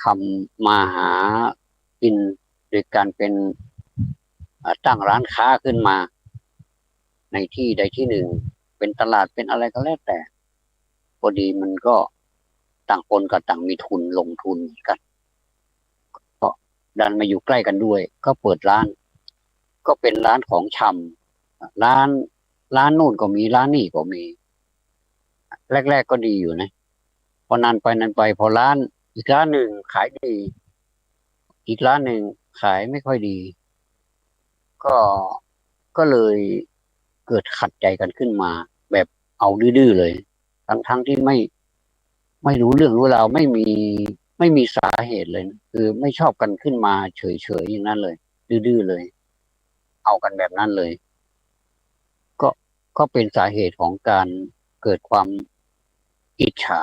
ทำมาหากินโดยการเป็น ตั้งร้านค้าขึ้นมาในที่ใดที่หนึ่งเป็นตลาดเป็นอะไรก็แล้วแต่พอดีมันก็ต่างคนก็ต่างมีทุนลงทุนกันเพราะดันมาอยู่ใกล้กันด้วยก็เปิดร้านก็เป็นร้านของชำร้านนู่นก็มีร้านนี่ก็มีแรกๆก็ดีอยู่นะพอนานไปนานไปพอร้านอีกร้านหนึ่งขายดีอีกร้านหนึ่งขายไม่ค่อยดีก็ก็เลยเกิดขัดใจกันขึ้นมาแบบเอาดื้อๆเลยทั้งที่ไม่รู้เรื่องรู้ราวไม่มีสาเหตุเลยนะคือไม่ชอบกันขึ้นมาเฉยๆอย่างนั้นเลยดื้อๆเลยเอากันแบบนั้นเลยก็ก็เป็นสาเหตุของการเกิดความอิจฉา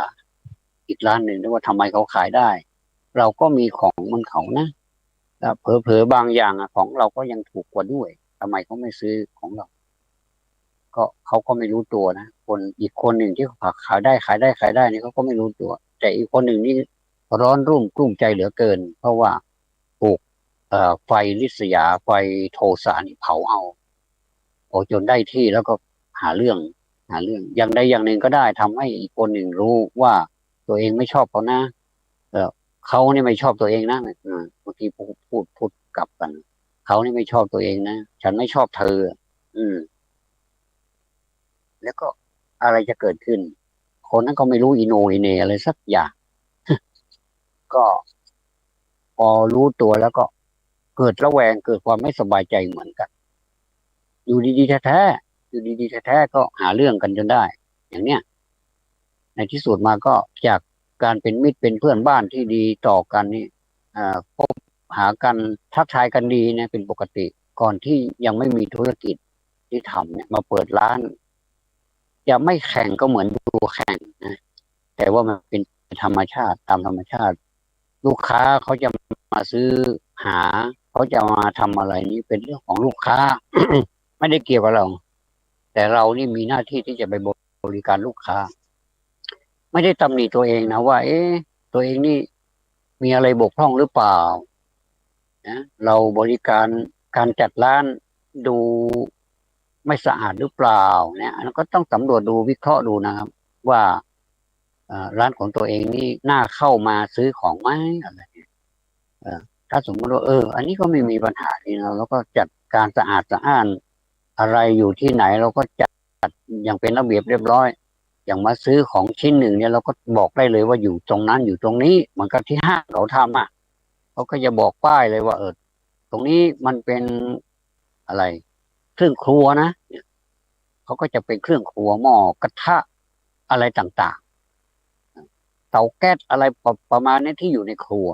อีกร้านหนึ่งด้วยว่าทำไมเขาขายได้เราก็มีของเหมันเขานะแล้วเผลอๆบางอย่างอะของเราก็ยังถูกกว่าด้วยทำไมเขาไม่ซื้อของเราก็เขาก็ไม่รู้ตัวนะคนอีกคนหนึ่งที่เขาขายได้นี่เขาก็ไม่รู้ตัวแต่อีกคนหนึ่งนี่ร้อนรุ่มกลุ้มใจเหลือเกินเพราะว่าถูกไฟริษยาไฟโทสะนี่เผาเอาโอ้จนได้ที่แล้วก็หาเรื่องอย่างใดอย่างหนึ่งก็ได้ทำให้อีกคนหนึ่งรู้ว่าตัวเองไม่ชอบเขานะเออเขานี่ไม่ชอบตัวเองนะบางทีพูดกลับกันเขานี่ไม่ชอบตัวเองนะฉันไม่ชอบเธออืมแล้วก็อะไรจะเกิดขึ้นคนนั้นก็ไม่รู้อีโหนอีเหน่อะไรสักอย่างก็พอรู้ตัวแล้วก็เกิดระแวงเกิดความไม่สบายใจเหมือนกันอยู่ดีๆแท้ๆอยู่ดีๆแท้ๆก็หาเรื่องกันจนได้อย่างเนี้ย ในที่สุดมาก็จากการเป็นมิตรเป็นเพื่อนบ้านที่ดีต่อกันนี่พบหากันทักทายกันดีเนี่ยเป็นปกติก่อนที่ยังไม่มีธุรกิจที่ทำเนี่ยมาเปิดร้านจะไม่แข่งก็เหมือนดูแข่งนะแต่ว่ามันเป็นธรรมชาติตามธรรมชาติลูกค้าเขาจะมาซื้อหาเขาจะมาทำอะไรนี่เป็นเรื่องของลูกค้าไม่ได้เกี่ยวกับเราแต่เรานี่มีหน้าที่ที่จะไปบริการลูกค้า ไม่ได้ตำหนิตัวเองนะว่าเอ๊ะตัวเองนี่มีอะไรบกพร่องหรือเปล่านะเราบริการการจัดร้านดูไม่สะอาดหรือเปล่าเนี่ยอันนั้นก็ต้องสำรวจดูวิเคราะห์ดูนะครับว่าร้านของตัวเองนี่น่าเข้ามาซื้อของไหมอะไรเนี่ยเออถ้าสมมติว่าอันนี้ก็ไม่มีปัญหานี่เราแล้วก็จัดการสะอาดสะอ้านอะไรอยู่ที่ไหนเราก็จัดอย่างเป็นระเบียบเรียบร้อย อย่างมาซื้อของชิ้นหนึ่งเนี่ยเราก็บอกได้เลยว่าอยู่ตรงนั้นอยู่ตรงนี้เหมือนกับที่ห้างเขาทำอ่ะเขาก็จะบอกป้ายเลยว่าตรงนี้มันเป็นอะไรเครื่องครัวนะเนี่ยเขาก็จะเป็นเครื่องครัวหม้อกระทะอะไรต่างๆเตาแก๊สอะไรประมาณนี้ที่อยู่ในครัว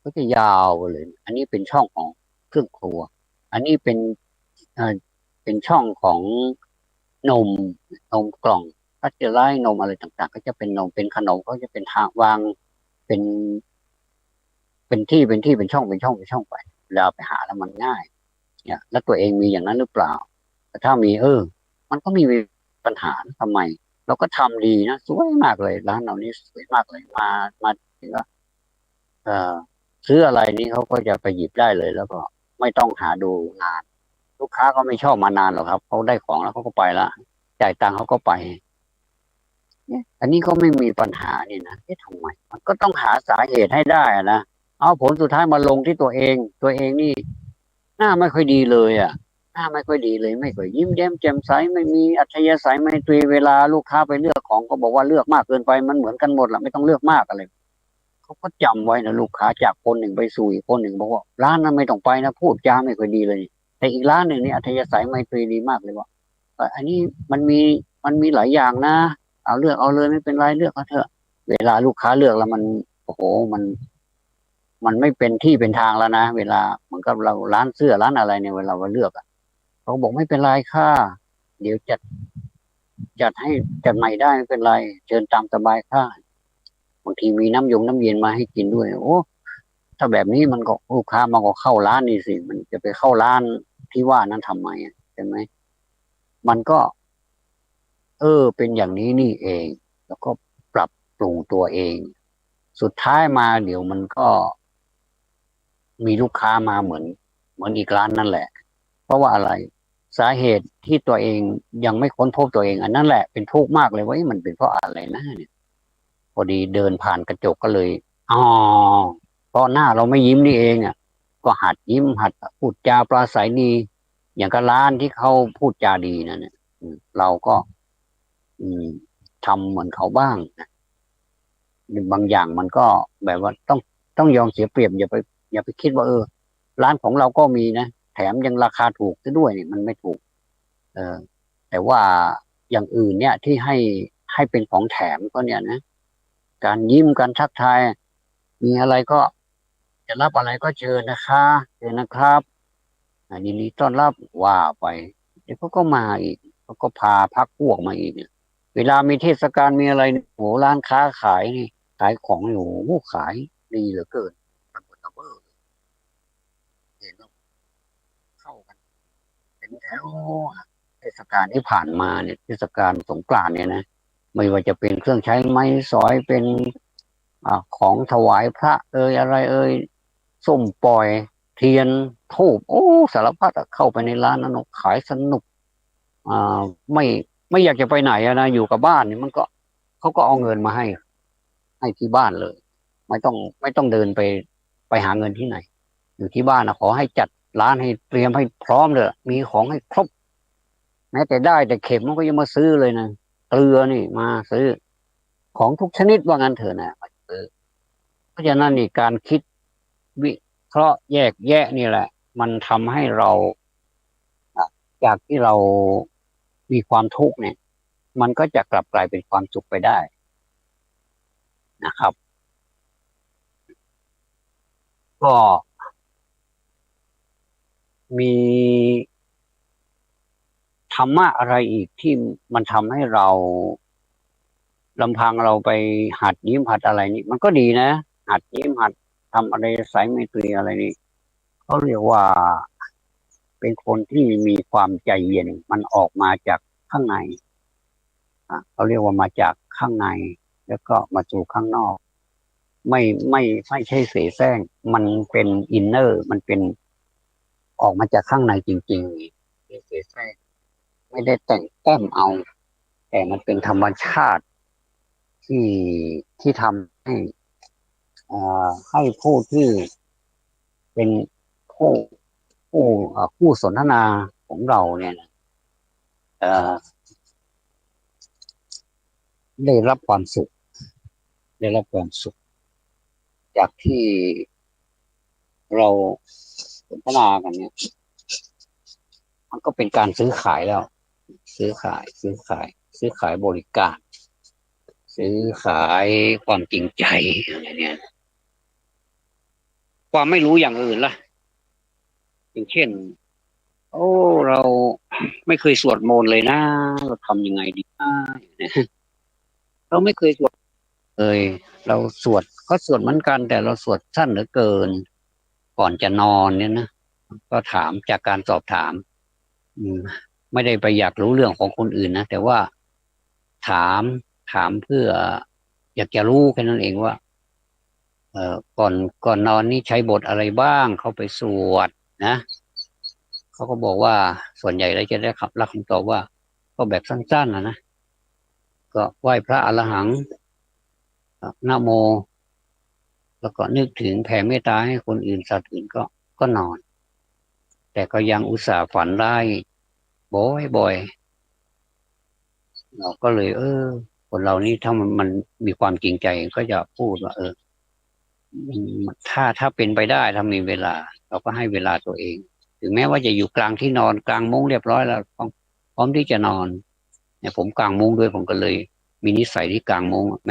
ก็จะยาวไปเลยอันนี้เป็นช่องของเครื่องครัวอันนี้เอ่อเป็นช่องของนมกล่อง พัชไลท์นมอะไรต่างๆก็จะเป็นนมเป็นขนมก็จะเป็นทางวางเป็นเป็นที่เป็นช่องไปเราไปหาแล้วมันง่ายเนี่ยแล้วตัวเองมีอย่างนั้นหรือเปล่าแต่ถ้ามีมันก็มีปัญหาทำไมเราก็ทำดีนะสวยมากเลยร้านเรานี่สวยมากเลยมาถึงก็เอ่อซื้ออะไรนี่เขาก็จะไปหยิบได้เลยแล้วก็ไม่ต้องหาดูนานลูกค้าก็ไม่ชอบมานานหรอกครับเขาได้ของแล้วเขาก็ไปละจ่ายตังค์เขาก็ไป เนี่ยอันนี้ก็ไม่มีปัญหานี่นะทำไมมันก็ต้องหาสาเหตุให้ได้อะนะเอาผลสุดท้ายมาลงที่ตัวเองนี่หน้าไม่ค่อยดีเลยอ่ะหน้าไม่ค่อยดีเลยไม่ค่อยยิ้มแย้มแจ่มใสไม่มีอัธยาศัยไมตรีเวลาลูกค้าไปเลือกของก็บอกว่าเลือกมากเกินไปมันเหมือนกันหมดละไม่ต้องเลือกมากอะไรเขาก็จำไว้นะลูกค้าจากคนหนึ่งไปสู่อีกคนหนึ่งบอกว่าร้านนั้นไม่ต้องไปนะพูดจาไม่ค่อยดีเลยแต่อีกร้านหนึ่งนี่อัธยาศัยไมตรีดีมากเลยว่าอันนี้มันมีหลายอย่างนะ เอาเลือกเอาเลยไม่เป็นไรเลือกเอาเถอะเวลาลูกค้าเลือกแล้วมันโอ้โหมันไม่เป็นที่เป็นทางแล้วนะเวลาเหมือนกับเราร้านเสื้อร้านอะไรเนี่ยเวลาเราเลือกอ่ะเขาบอกไม่เป็นไรค่ะเดี๋ยวจัดให้จัดใหม่ได้ไม่เป็นไรเชิญตามสบายค่ะบางทีมีน้ำเย็นมาให้กินด้วยโอ้ถ้าแบบนี้มันก็ลูกค้ามันก็เข้าร้านนี่สิมันจะไปเข้าร้านที่ว่านั้นทำไมใช่ไหมมันก็ เป็นอย่างนี้นี่เองแล้วก็ปรับปรุงตัวเองสุดท้ายมาเดี๋ยวมันก็มีลูกค้ามาเหมือนอีกร้านนั่นแหละ เพราะว่าอะไรสาเหตุที่ตัวเองยังไม่ค้นพบตัวเองอันนั้นแหละเป็นทุกข์มากเลยว่ามันเป็นเพราะอะไรนะเนี่ยพอดีเดินผ่านกระจกก็เลยอ๋อเพราะหน้าเราไม่ยิ้มนี่เองอ่ะก็หัดยิ้มหัดพูดจาปราศัยดีอย่างกับร้านที่เขาพูดจาดีนั่นเนี่ยเราก็อืมทำเหมือนเขาบ้างนะบางอย่างมันก็แบบว่าต้องยอมเสียเปรียบอย่าไปคิดว่าร้านของเราก็มีนะแถมยังราคาถูกซะด้วยเนี่ยมันไม่ถูกเออแต่ว่าอย่างอื่นเนี่ยที่ให้เป็นของแถมก็เนี่ยนะการยิ้มการทักทายมีอะไรก็จะรับอะไรก็เชิญนะคะเชิญนะครับยินดีต้อนรับว่าไปเดี๋ยวเขาก็มาอีกเขาก็พาพรรคพวกมาอีกเนี่ยเวลามีเทศกาลมีอะไรเนี่ยโหร้านค้าขายนี่ขายของอยู่โอ้ขายดีเหลือเกินระเบิดระเบ้อเห็นแล้วเข้ากันเป็นแถวเทศกาลที่ผ่านมาเนี่ยเทศกาลสงกรานต์เนี่ยนะไม่ว่าจะเป็นเครื่องใช้ไม้สอยเป็นของถวายพระอะไรส้มปล่อยเทียนธูปโอ้สารพัดอะเข้าไปในร้านนั้นขายสนุกอ่าไม่ไม่อยากจะไปไหนอะนะอยู่กับบ้านเนี่ยมันก็เขาก็เอาเงินมาให้ที่บ้านเลยไม่ต้องเดินไปหาเงินที่ไหนอยู่ที่บ้านนะขอให้จัดร้านให้เตรียมให้พร้อมเลยมีของให้ครบแม้แต่ได้แต่เข็มมันก็ยังมาซื้อเลยนะเกลือนี่มาซื้อของทุกชนิดว่างั้นเถอะนะมาซื้อเพราะฉะนั้นนี่การคิดวิเคราะห์แยกแยะนี่แหละมันทำให้เราจากที่เรามีความทุกข์เนี่ยมันก็จะกลับกลายเป็นความสุขไปได้นะครับก็มีธรรมะอะไรอีกที่มันทำให้เราลำพังเราไปหัดยิ้มหัดอะไรนี่มันก็ดีนะหัดยิ้มหัดทำอะไรสายไมตรีอะไรนี่เขาเรียกว่าเป็นคนที่มีความใจเย็นมันออกมาจากข้างในเขาเรียกว่ามาจากข้างในแล้วก็มาสู่ข้างนอกไม่ไม่ใช่เสแสร้งมันเป็นอินเนอร์มันเป็นออกมาจากข้างในจริงๆไม่เสแสร้งไม่ได้แต่งแต้มเอาแต่มันเป็นธรรมชาติที่ที่ทำให้ผู้ที่เป็นผู้ผู้สนทนาของเราเนี่ยเอ่อได้รับความสุขได้รับความสุขจากที่เราสนทนากันเนี่ยมันก็เป็นการซื้อขายแล้วซื้อขายบริการซื้อขายความจริงใจอะไรเนี่ยความไม่รู้อย่างอื่นล่ะอย่างเช่นโอ้เราไม่เคยสวดมนต์เลยนะเราทำยังไงดีนะเราไม่เคยสวดเลยเราสวดก็สวดเหมือนกันแต่เราสวดสั้นเหลือเกินก่อนจะนอนเนี่ยนะก็ถามจากการสอบถามอืมไม่ได้ไปอยากรู้เรื่องของคนอื่นนะแต่ว่าถามถามเพื่ออยากจะรู้แค่นั้นเองว่าก่อนนอนนี่ใช้บทอะไรบ้างเขาไปสวดนะเขาก็บอกว่าส่วนใหญ่เราจะได้รับคำตอบว่าก็แบบสั้นๆนะก็ไหว้พระอรหังนะโมแล้วก็นึกถึงแผ่เมตตาให้คนอื่นสัตว์อื่นก็นอนแต่ก็ยังอุตส่าห์ฝันได้บ่อยๆเราก็เลยคนเรานี่ถ้ามันมีความจริงใจก็จะพูดว่าถ้าเป็นไปได้ถ้ามีเวลาเราก็ให้เวลาตัวเองถึงแม้ว่าจะอยู่กลางที่นอนกลางมุ้งเรียบร้อยแล้วพร้อมที่จะนอนเนี่ยผมกางมุ้งด้วยผมก็เลยมีนิสัยที่กางมุ้งแ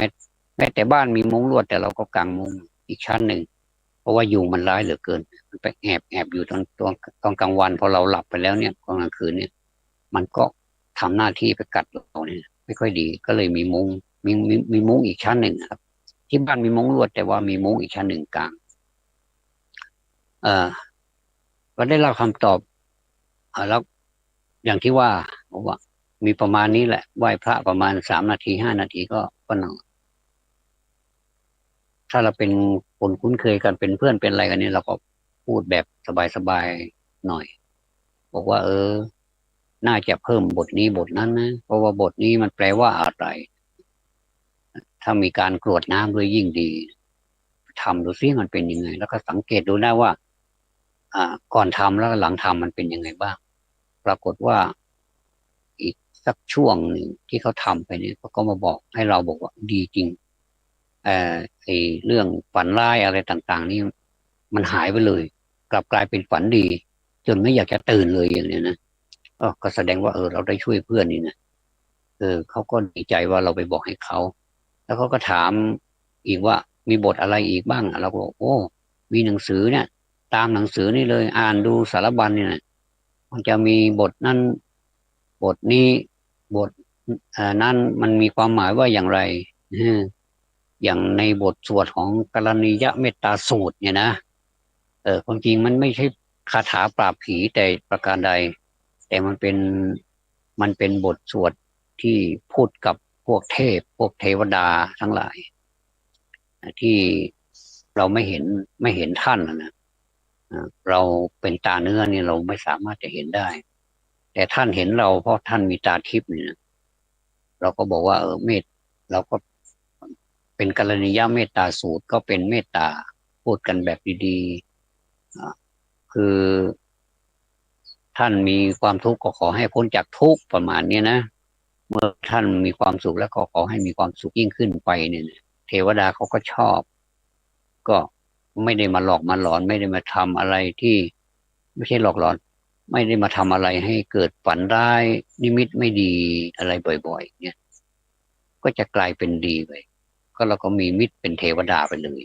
ม้แต่บ้านมีมุ้งลวดแต่เราก็กางมุ้งอีกชั้นหนึ่งเพราะว่ายุงมันร้ายเหลือเกินมันไปแอบอยู่ตอนกลางวันพอเราหลับไปแล้วเนี่ยตอนกลางคืนเนี่ยมันก็ทำหน้าที่ไปกัดเราเนี่ยไม่ค่อยดีก็เลยมีมุ้งมีมุ้งอีกชั้นหนึ่งครับที่บ้านมีมุ้งลวดแต่ว่ามีมุ้งอีกชั้นหนึ่งกลางเออก็ได้รับคำตอบแล้วอย่างที่ว่าผมว่ามีประมาณนี้แหละไหว้พระประมาณ3 นาที5 นาทีก็นอนถ้าเราเป็นคนคุ้นเคยกันเป็นเพื่อนเป็นอะไรกันเนี่ยเราก็พูดแบบสบายๆหน่อย บอกว่าน่าจะเพิ่มบทนี้บทนั้นนะเพราะว่าบทนี้มันแปลว่าอะไรถ้ามีการกรวดน้ำด้วยยิ่งดีทำดูซิมันเป็นยังไงแล้วก็สังเกตดูได้ว่าก่อนทำแล้วก็หลังทำมันเป็นยังไงบ้างปรากฏว่าอีกสักช่วงหนึ่งที่เขาทำไปเนี่ยเขาก็มาบอกให้เราบอกว่าดีจริงไอ้เรื่องฝันร้ายอะไรต่างๆนี่มันหายไปเลยกลับกลายเป็นฝันดีจนไม่อยากจะตื่นเลยอย่างเนี้ยนะก็แสดงว่าเราได้ช่วยเพื่อนนี่นะเขาก็ดีใจว่าเราไปบอกให้เขาแล้วเขาก็ถามอีกว่ามีบทอะไรอีกบ้างเราก็บอกโอ้มีหนังสือเนี่ยตามหนังสือนี่เลยอ่านดูสารบัญเนี่ยนะมันจะมีบทนั้นบทนี้บทนั้นมันมีความหมายว่าอย่างไรอืมอย่างในบทสวดของกรณียเมตตาสูตรเนี่ยนะความจริงมันไม่ใช่คาถาปราบผีแต่ประการใดแต่มันเป็นบทสวดที่พูดกับพวกเทพพวกเทวดาทั้งหลายที่เราไม่เห็นท่านนะเราเป็นตาเนื้อเนี่ยเราไม่สามารถจะเห็นได้แต่ท่านเห็นเราเพราะท่านมีตาทิพย์เนี่ยเราก็บอกว่าเราก็เป็นกัลยาณเมตตาสูตรก็เป็นเมตตาพูดกันแบบดีๆคือท่านมีความทุกข์ก็ขอให้พ้นจากทุกข์ประมาณนี้นะเมื่อท่านมีความสุขแล้วก็ขอให้มีความสุขยิ่งขึ้นไปเนี่ยเทวดาเขาก็ชอบก็ไม่ได้มาหลอกมาหลอนไม่ได้มาทำอะไรที่ไม่ใช่หลอกหลอนไม่ได้มาทำอะไรให้เกิดฝันร้ายนิมิตไม่ดีอะไรบ่อยๆเนี่ยก็จะกลายเป็นดีไปก็เราก็มีมิตรเป็นเทวดาไปเลย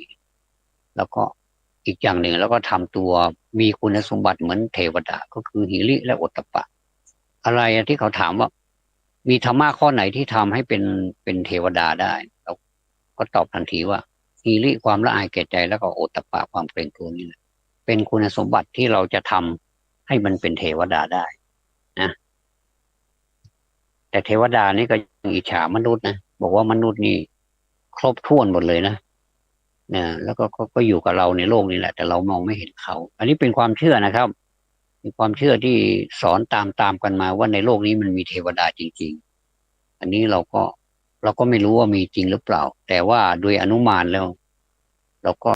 แล้วก็อีกอย่างหนึ่งแล้วก็ทำตัวมีคุณสมบัติเหมือนเทวดาก็คือหิริและโอตตัปปะอะไรที่เขาถามว่ามีธรรมะข้อไหนที่ทำให้เป็นเทวดาได้เราก็ตอบทันทีว่าหิริความละอายแก่ใจแล้วก็โอตตัปปะความเกรงกลัวนี่แหละเป็นคุณสมบัติที่เราจะทำให้มันเป็นเทวดาได้นะแต่เทวดานี่ก็ยังอิจฉามนุษย์นะบอกว่ามนุษย์นี่ครบถ้วนหมดเลยนะแล้วก็อยู่กับเราในโลกนี้แหละแต่เรามองไม่เห็นเขาอันนี้เป็นความเชื่อนะครับเป็นความเชื่อที่สอนตามกันมาว่าในโลกนี้มันมีเทวดาจริงๆอันนี้เราก็ไม่รู้ว่ามีจริงหรือเปล่าแต่ว่าโดยอนุมานแล้วเราก็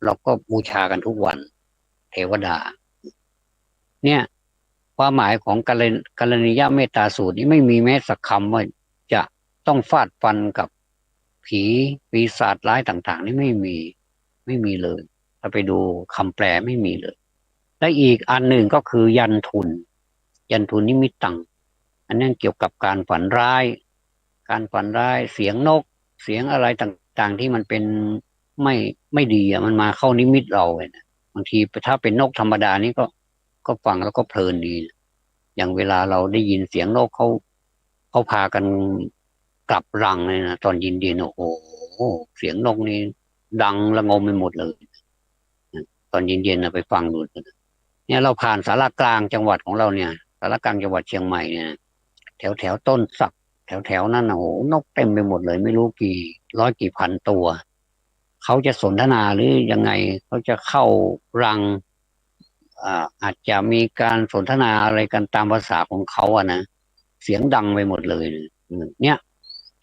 เราก็บูชากันทุกวันเทวดาเนี่ยความหมายของกัลยาณเมตตาสูตรนี้ไม่มีแม้สักคำว่าจะต้องฟาดฟันกับผีปีศาจร้ายต่างๆนี่ไม่มีเลยถ้าไปดูคำแปลไม่มีเลยและอีกอันหนึ่งก็คือยันทุนนิมิตตังอันนั้นเกี่ยวกับการฝันร้ายเสียงนกเสียงอะไรต่างๆที่มันเป็นไม่ไม่ดีอ่ะมันมาเข้านิมิตเราเลยนะบางทีถ้าเป็นนกธรรมดานี่ก็ฟังแล้วก็เพลินดีอย่างเวลาเราได้ยินเสียงนกเขาพากันกลับรังเลยนะตอนเย็นๆโอ้โหเสียงนกนี่ดังระงมไปหมดเลยตอนเย็นๆนะไปฟังดูเนี่ยเราผ่านสารกลางจังหวัดของเราเนี่ยสารกลางจังหวัดเชียงใหม่เนี่ยแถวต้นสักแถวนั้นนะโอ้โหนกเต็มไปหมดเลยไม่รู้กี่ร้อยกี่พันตัวเขาจะสนทนาหรือยังไงเขาจะเข้ารังอาจจะมีการสนทนาอะไรกันตามภาษาของเขาอะนะเสียงดังไปหมดเลยเนี่ย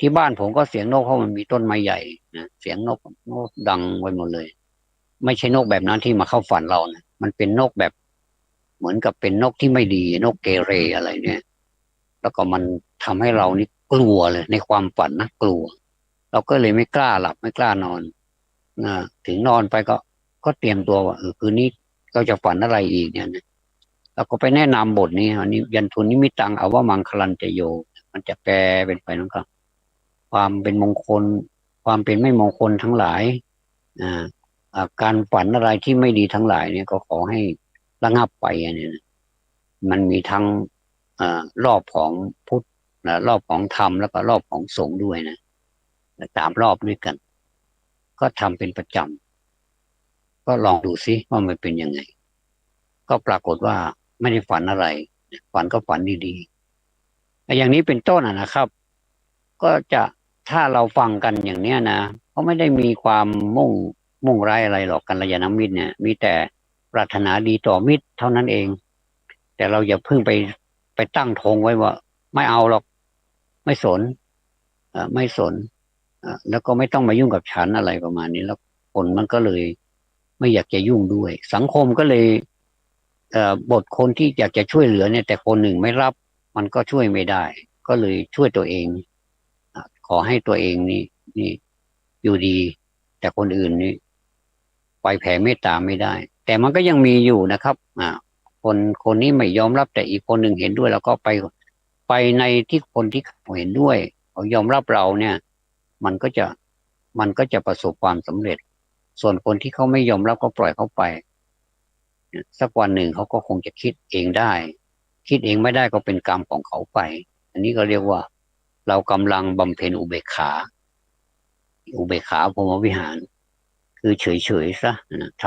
ที่บ้านผมก็เสียงนกเพราะมันมีต้นไม้ใหญ่นะเสียงนกดังไปหมดเลยไม่ใช่นกแบบนั้นที่มาเข้าฝันเรานะมันเป็นนกแบบเหมือนกับเป็นนกที่ไม่ดีนกเกเรอะไรเนี่ยแล้วก็มันทำให้เรานี่กลัวเลยในความฝันนะกลัวเราก็เลยไม่กล้าหลับไม่กล้านอนนะถึงนอนไปก็เตรียมตัวว่าคืนนี้เราจะฝันอะไรอีกเนี่ยนะเราก็ไปแนะนำบทนี้อันนี้ยันทุนนิมิตังอวมังคลันจโยมันจะแปลเป็นไปนะครับความเป็นมงคลความเป็นไม่มงคลทั้งหลายอ่าการฝันอะไรที่ไม่ดีทั้งหลายเนี่ยก็ขอให้ระงับไปอันนี้นะมันมีทั้งรอบของพุทธรอบของธรรมแล้วก็รอบของสงฆ์ด้วยนะ3 รอบด้วยกันก็ทำเป็นประจำก็ลองดูซิว่ามันเป็นยังไงก็ปรากฏว่าไม่ได้ฝันอะไรฝันก็ฝันดีๆอย่างนี้เป็นต้นนะครับก็จะถ้าเราฟังกันอย่างเนี้ยนะเขาไม่ได้มีความมุ่งร้ายอะไรหรอกกัลยาณมิตรเนี่ยมีแต่ปรารถนาดีต่อมิตรเท่านั้นเอง แต่เราอย่าเพิ่งไปตั้งธงไว้ว่าไม่เอาหรอกไม่สนไม่สนแล้วก็ไม่ต้องมายุ่งกับฉันอะไรประมาณนี้แล้วคนมันก็เลยไม่อยากจะยุ่งด้วยสังคมก็เลยบทคนที่อยากจะช่วยเหลือเนี่ยแต่คนหนึ่งไม่รับมันก็ช่วยไม่ได้ก็เลยช่วยตัวเองขอให้ตัวเองนี่อยู่ดีแต่คนอื่นนี่ไปแผ่เมตตาไม่ได้แต่มันก็ยังมีอยู่นะครับคนนี้ไม่ยอมรับแต่อีกคนหนึ่งเห็นด้วยแล้วก็ไปในที่คนที่เขาเห็นด้วยเขายอมรับเราเนี่ยมันก็จะมันก็จะประสบความสำเร็จส่วนคนที่เขาไม่ยอมรับก็ปล่อยเขาไปสักวันหนึ่งเขาก็คงจะคิดเองได้คิดเองไม่ได้ก็เป็นกรรมของเขาไปอันนี้ก็เรียกว่าเรากำลังบำเพ็ญอุเบกขาพรหมวิหารคือเฉยๆซะนะท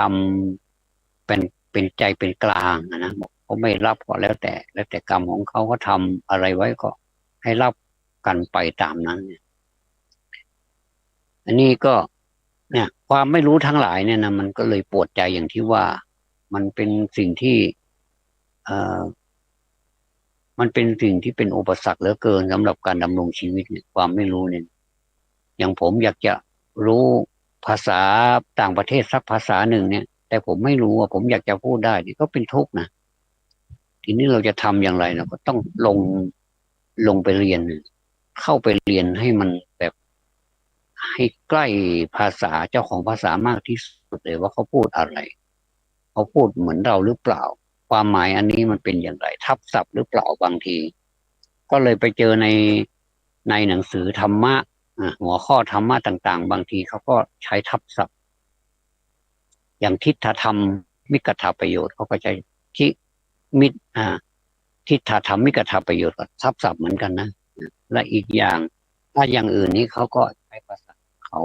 ำเป็นใจเป็นกลางนะบอกเขาไม่รับก็แล้วแต่กรรมของเขาก็ทำอะไรไว้ก็ให้รับกันไปตามนั้นเนี่ยอันนี้ก็เนี่ยความไม่รู้ทั้งหลายเนี่ยนะมันก็เลยปวดใจอย่างที่ว่ามันเป็นสิ่งที่เอ่อมันเป็นสิ่งที่เป็นอุปสรรคเหลือเกินสำหรับการดำรงชีวิตเนี่ยความไม่รู้เนี่ยอย่างผมอยากจะรู้ภาษาต่างประเทศสักภาษาหนึ่งเนี่ยแต่ผมไม่รู้ว่าผมอยากจะพูดได้นี่ก็เป็นทุกข์นะทีนี้เราจะทำอย่างไรเราก็ต้องลงไปเรียนเข้าไปเรียนให้มันแบบให้ใกล้ภาษาเจ้าของภาษามากที่สุดเลยว่าเขาพูดอะไรเขาพูดเหมือนเราหรือเปล่าความหมายอันนี้มันเป็นอย่างไรทับศัพท์หรือเปล่าบางทีก็เลยไปเจอในหนังสือธรรมะหัวข้อธรรมะต่างๆบางทีเขาก็ใช้ทับศัพท์อย่างทิฏฐธรรมมิกถาประโยชน์เขาก็ใช้ทิมิตทิฏฐธรรมมิกถาประโยชน์กับทับศัพท์เหมือนกันนะและอีกอย่างถ้าอย่างอื่นนี้เขาก็ใช้ภาษาเขา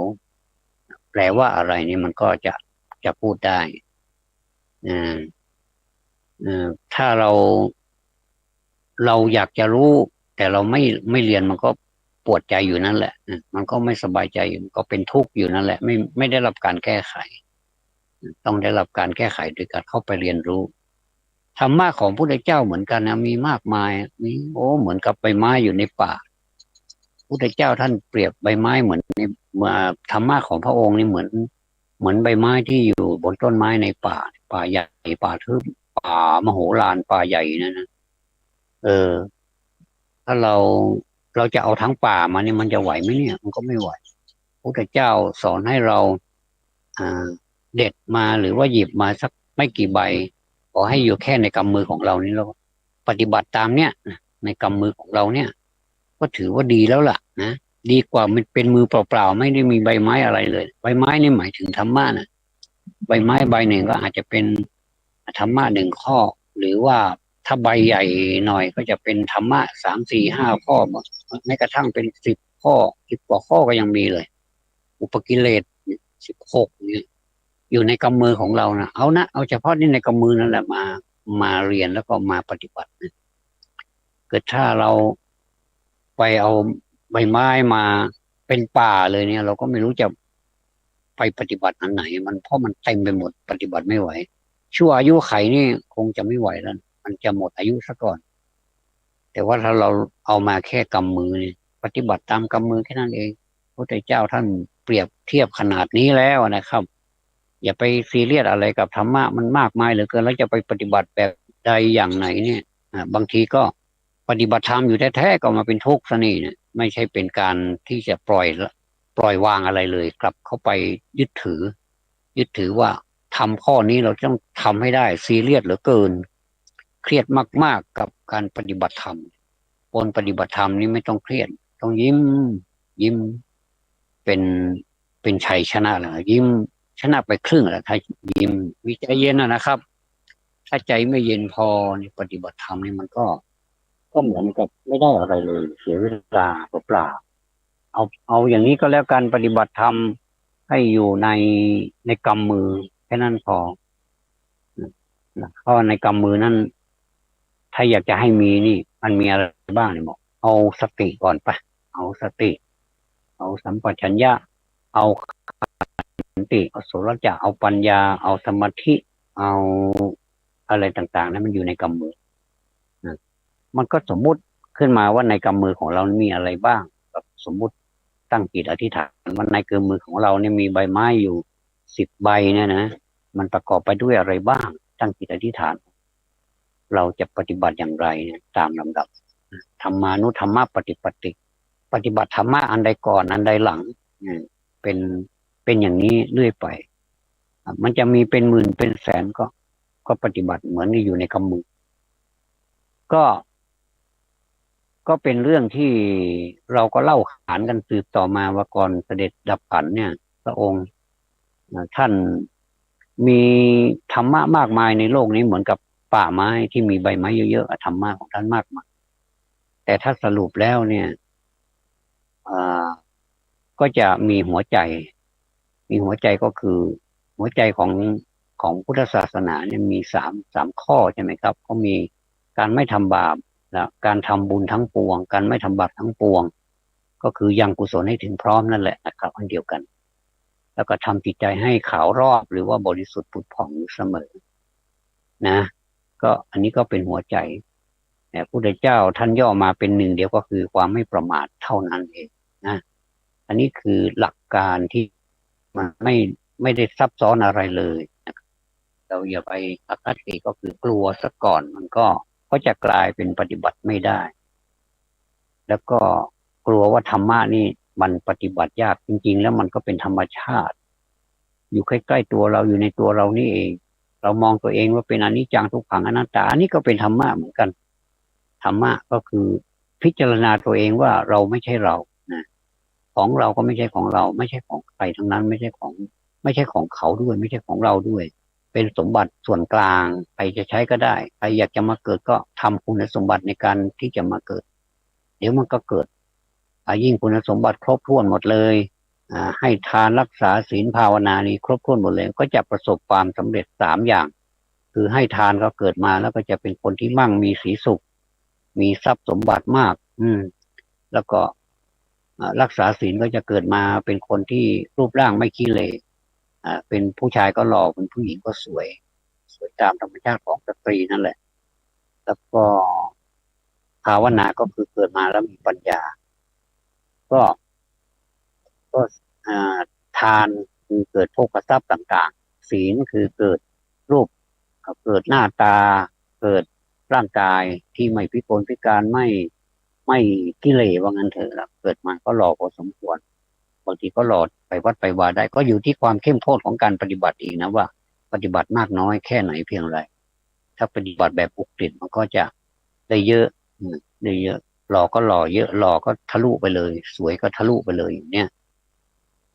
แปลว่าอะไรนี่มันก็จะพูดได้อ่าถ้าเราอยากจะรู้แต่เราไม่เรียนมันก็ปวดใจอยู่นั่นแหละมันก็ไม่สบายใจอยู่มันก็เป็นทุกข์อยู่นั่นแหละไม่ได้รับการแก้ไขต้องได้รับการแก้ไขโดยการเข้าไปเรียนรู้ธรรมะของพระพุทธเจ้าเหมือนกันนะมีมากมายมีเหมือนกับใบไม้อยู่ในป่าพระพุทธเจ้าท่านเปรียบใบไม้เหมือนในธรรมะของพระองค์นี่เหมือนใบไม้ที่อยู่บนต้นไม้ในป่าใหญ่ป่าทึบป่ามโหฬารป่าใหญ่นั่นนะเออ ถ้าเราจะเอาทั้งป่ามานี่มันจะไหวไหมเนี่ยมันก็ไม่ไหวพระพุทธเจ้าสอนให้เราอ่าเด็ดมาหรือว่าหยิบมาสักไม่กี่ใบขอให้อยู่แค่ในกำมือของเรานี่เราปฏิบัติตามเนี่ยในกำมือของเราเนี่ยก็ถือว่าดีแล้วล่ะนะดีกว่ามันเป็นมือเปล่าๆไม่ได้มีใบไม้อะไรเลยใบไม้นี่หมายถึงธรรมะนะใบไม้ใบหนึ่งก็อาจจะเป็นธรรมะหนึ่งข้อหรือว่า ถ้าใบใหญ่หน่อยก็จะเป็นธรรมะ3 4 5 ข้อแม้กระทั่งเป็น10 ข้อ10 กว่าข้อก็ยังมีเลยอุปกิเลส16เนี่ยอยู่ในกำมือของเรานะเอาเฉพาะนี่ในกำมือนั่นแหละมาเรียนแล้วก็มาปฏิบัตินะเกิดถ้าเราไปเอาใบไม้มาเป็นป่าเลยเนี่ยเราก็ไม่รู้จะไปปฏิบัติอันไหนเพราะมันเต็มไปหมดปฏิบัติไม่ไหวชั่วอายุไขนี่คงจะไม่ไหวแล้วมันจะหมดอายุซะก่อนแต่ว่าถ้าเราเอามาแค่กำมือนี่ปฏิบัติตามกำมือแค่นั้นเองพระพุทธเจ้าท่านเปรียบเทียบขนาดนี้แล้วนะครับอย่าไปซีเรียสอะไรกับธรรมะมันมากมายเหลือเกินแล้วจะไปปฏิบัติแบบใดอย่างไหนเนี่ยบางทีก็ปฏิบัติธรรมอยู่แท้ๆก็มาเป็นทุกข์ซะนี่เนี่ยไม่ใช่เป็นการที่จะปล่อยวางอะไรเลยกลับเข้าไปยึดถือว่าทำข้อนี้เราต้องทำให้ได้ซีเรียสเหลือเกินเครียดมากๆกับการปฏิบัติธรรมคนปฏิบัติธรรมนี่ไม่ต้องเครียดต้องยิ้มเป็นเป็นชัยชนะแหละยิ้มชนะไปครึ่งแล้วถ้ายิ้มวิจัยเย็นนะครับถ้าใจไม่เย็นพอนี่ปฏิบัติธรรมนี่มันก็เหมือนกับไม่ได้อะไรเลยเสียเวลาเปล่าๆเอาอย่างนี้ก็แล้วกันปฏิบัติธรรมให้อยู่ในกำมือแค่นั้นพอเพราะในกำมือนั้นถ้าอยากจะให้มีนี่มันมีอะไรบ้างเนี่ยบอกเอาสติก่อนไปเอาสติเอาสัมปชัญญะเอาขันติเอาโสรจะเอาปัญญาเอาสมาธิเอาอะไรต่างๆนั้นมันอยู่ในกำมือ มันก็สมมุติขึ้นมาว่าในกำมือของเรามีอะไรบ้างแบบสมมุติตั้งจิตอธิษฐานว่าในกำมือของเราเนี่ยมีใบไม้อยู่10 ใบเนี่ยนะมันประกอบไปด้วยอะไรบ้างตั้งจิตอธิษฐานเราจะปฏิบัติอย่างไรเนี่ยตามลำดับธรรมานุธรรมะปฏิปฏิบัติธรรมะอันใดก่อนอันใดหลังเป็นเป็นอย่างนี้เรื่อยไปมันจะมีเป็นหมื่นเป็นแสนก็ปฏิบัติเหมือนอยู่ในกำมือก็ก็เป็นเรื่องที่เราก็เล่าขานกันสืบต่อมาว่าก่อนเสด็จดับขันเนี่ยพระองค์ท่านมีธรรมะมากมายในโลกนี้เหมือนกับป่าไม้ที่มีใบไม้เยอะๆธรรมะของท่านมากมายแต่ถ้าสรุปแล้วเนี่ยอ่าก็จะมีหัวใจก็คือหัวใจของพุทธศาสนาเนี่ยมีสามข้อใช่ไหมครับก็มีการไม่ทำบาปและการทำบุญทั้งปวงการไม่ทำบาปทั้งปวงก็คือยังกุศลให้ถึงพร้อมนั่นแหละนะครับอันเดียวกันแล้วก็ทำจิตใจให้ขาวรอบหรือว่าบริสุทธิ์ผุดผ่องอยู่เสมอนะก็อันนี้ก็เป็นหัวใจแต่พระพุทธเจ้าท่านย่อมาเป็นหนึ่งเดียวก็คือความไม่ประมาทเท่านั้นเองนะอันนี้คือหลักการที่มันไม่ได้ซับซ้อนอะไรเลยนะครับเราอย่าไปอคติก็คือกลัวซะก่อนมันก็จะกลายเป็นปฏิบัติไม่ได้แล้วก็กลัวว่าธรรมะนี่มันปฏิบัติยากจริงๆแล้วมันก็เป็นธรรมชาติอยู่ใกล้ๆตัวเราอยู่ในตัวเรานี่เองเรามองตัวเองว่าเป็นอนิจจังทุกขังอนัตตาอันนี้ก็เป็นธรรมะเหมือนกันธรรมะก็คือพิจารณาตัวเองว่าเราไม่ใช่เรานะของเราก็ไม่ใช่ของเราไม่ใช่ของใครทั้งนั้นไม่ใช่ของเขาด้วยไม่ใช่ของเราด้วยเป็นสมบัติส่วนกลางใครจะใช้ก็ได้ใครอยากจะมาเกิดก็ทำคุณสมบัติในการที่จะมาเกิดเดี๋ยวมันก็เกิดยิ่งคุณสมบัติครบถ้วนหมดเลยให้ทานรักษาศีลภาวนานี้ครบถ้วนหมดเลยก็จะประสบความสำเร็จ3 อย่างคือให้ทานก็เกิดมาแล้วก็จะเป็นคนที่มั่งมีสีสุขมีทรัพย์สมบัติมากแล้วก็รักษาศีลก็จะเกิดมาเป็นคนที่รูปร่างไม่ขี้เหร่เป็นผู้ชายก็หล่อเป็นผู้หญิงก็สวยตามธรรมชาติของสตรีนั่นแหละแล้วก็ภาวนาก็คือเกิดมาแล้วมีปัญญาก็ก็ทานคือเกิดโภคทรัพย์ต่างๆศีลคือเกิดรูปเกิดหน้าตาเกิดร่างกายที่ไม่พิกลพิการไม่กิเลสว่างั้นเถอะเกิดมาก็หล่อพอสมควรบางทีก็หล่อไปวัดไปวาได้ก็อยู่ที่ความเข้มข้นของการปฏิบัติอีกนะว่าปฏิบัติมากน้อยแค่ไหนเพียงไรถ้าปฏิบัติแบบอุกฤษมันก็จะได้เยอะได้เยอะหล่อก็หล่อเยอะหล่อก็ทะลุไปเลยสวยก็ทะลุไปเลยอย่างเนี้ย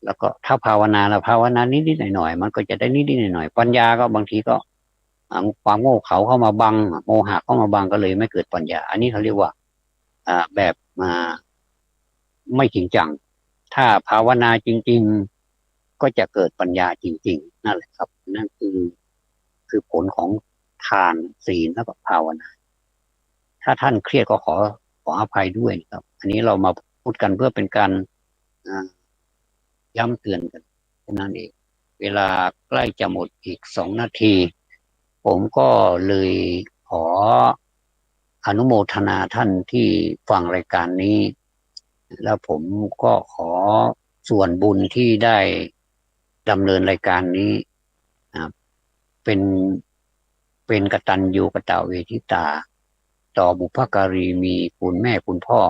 แล้วก็ถ้าภาวนาแล้วภาวนานิดๆหน่อยๆมันก็จะได้นิดๆหน่อยๆปัญญาก็บางทีก็ความโง่เขลาเข้ามาบังโมหะเข้ามาบังก็เลยไม่เกิดปัญญาอันนี้เขาเรียกว่าแบบไม่จริงจังถ้าภาวนาจริงๆก็จะเกิดปัญญาจริงๆนั่นแหละครับนั่นคือผลของทานศีลแล้วก็ภาวนาถ้าท่านเครียดก็ขออภัยด้วยครับอันนี้เรามาพูดกันเพื่อเป็นการย้ำเตือนกันแค่นั้นเองเวลาใกล้จะหมดอีก2 นาทีผมก็เลยขออนุโมทนาท่านที่ฟังรายการนี้แล้วผมก็ขอส่วนบุญที่ได้ดำเนินรายการนี้เป็นกตัญญูกตเวทิตาต่อบุพการีมีคุณแม่คุณพ่อ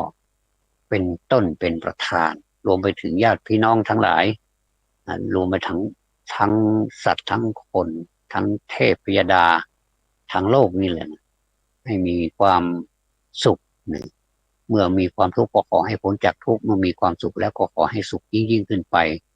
เป็นต้นเป็นประธานรวมไปถึงญาติพี่น้องทั้งหลายรวมไปทั้งสัตว์ทั้งคนทั้งเทพพยดาทั้งโลกนี่แหละให้มีความสุขเมื่อมีความทุกข์ก็ขอให้พ้นจากทุกข์เมื่อมีความสุขแล้วก็ขอให้สุขยิ่งขึ้นไป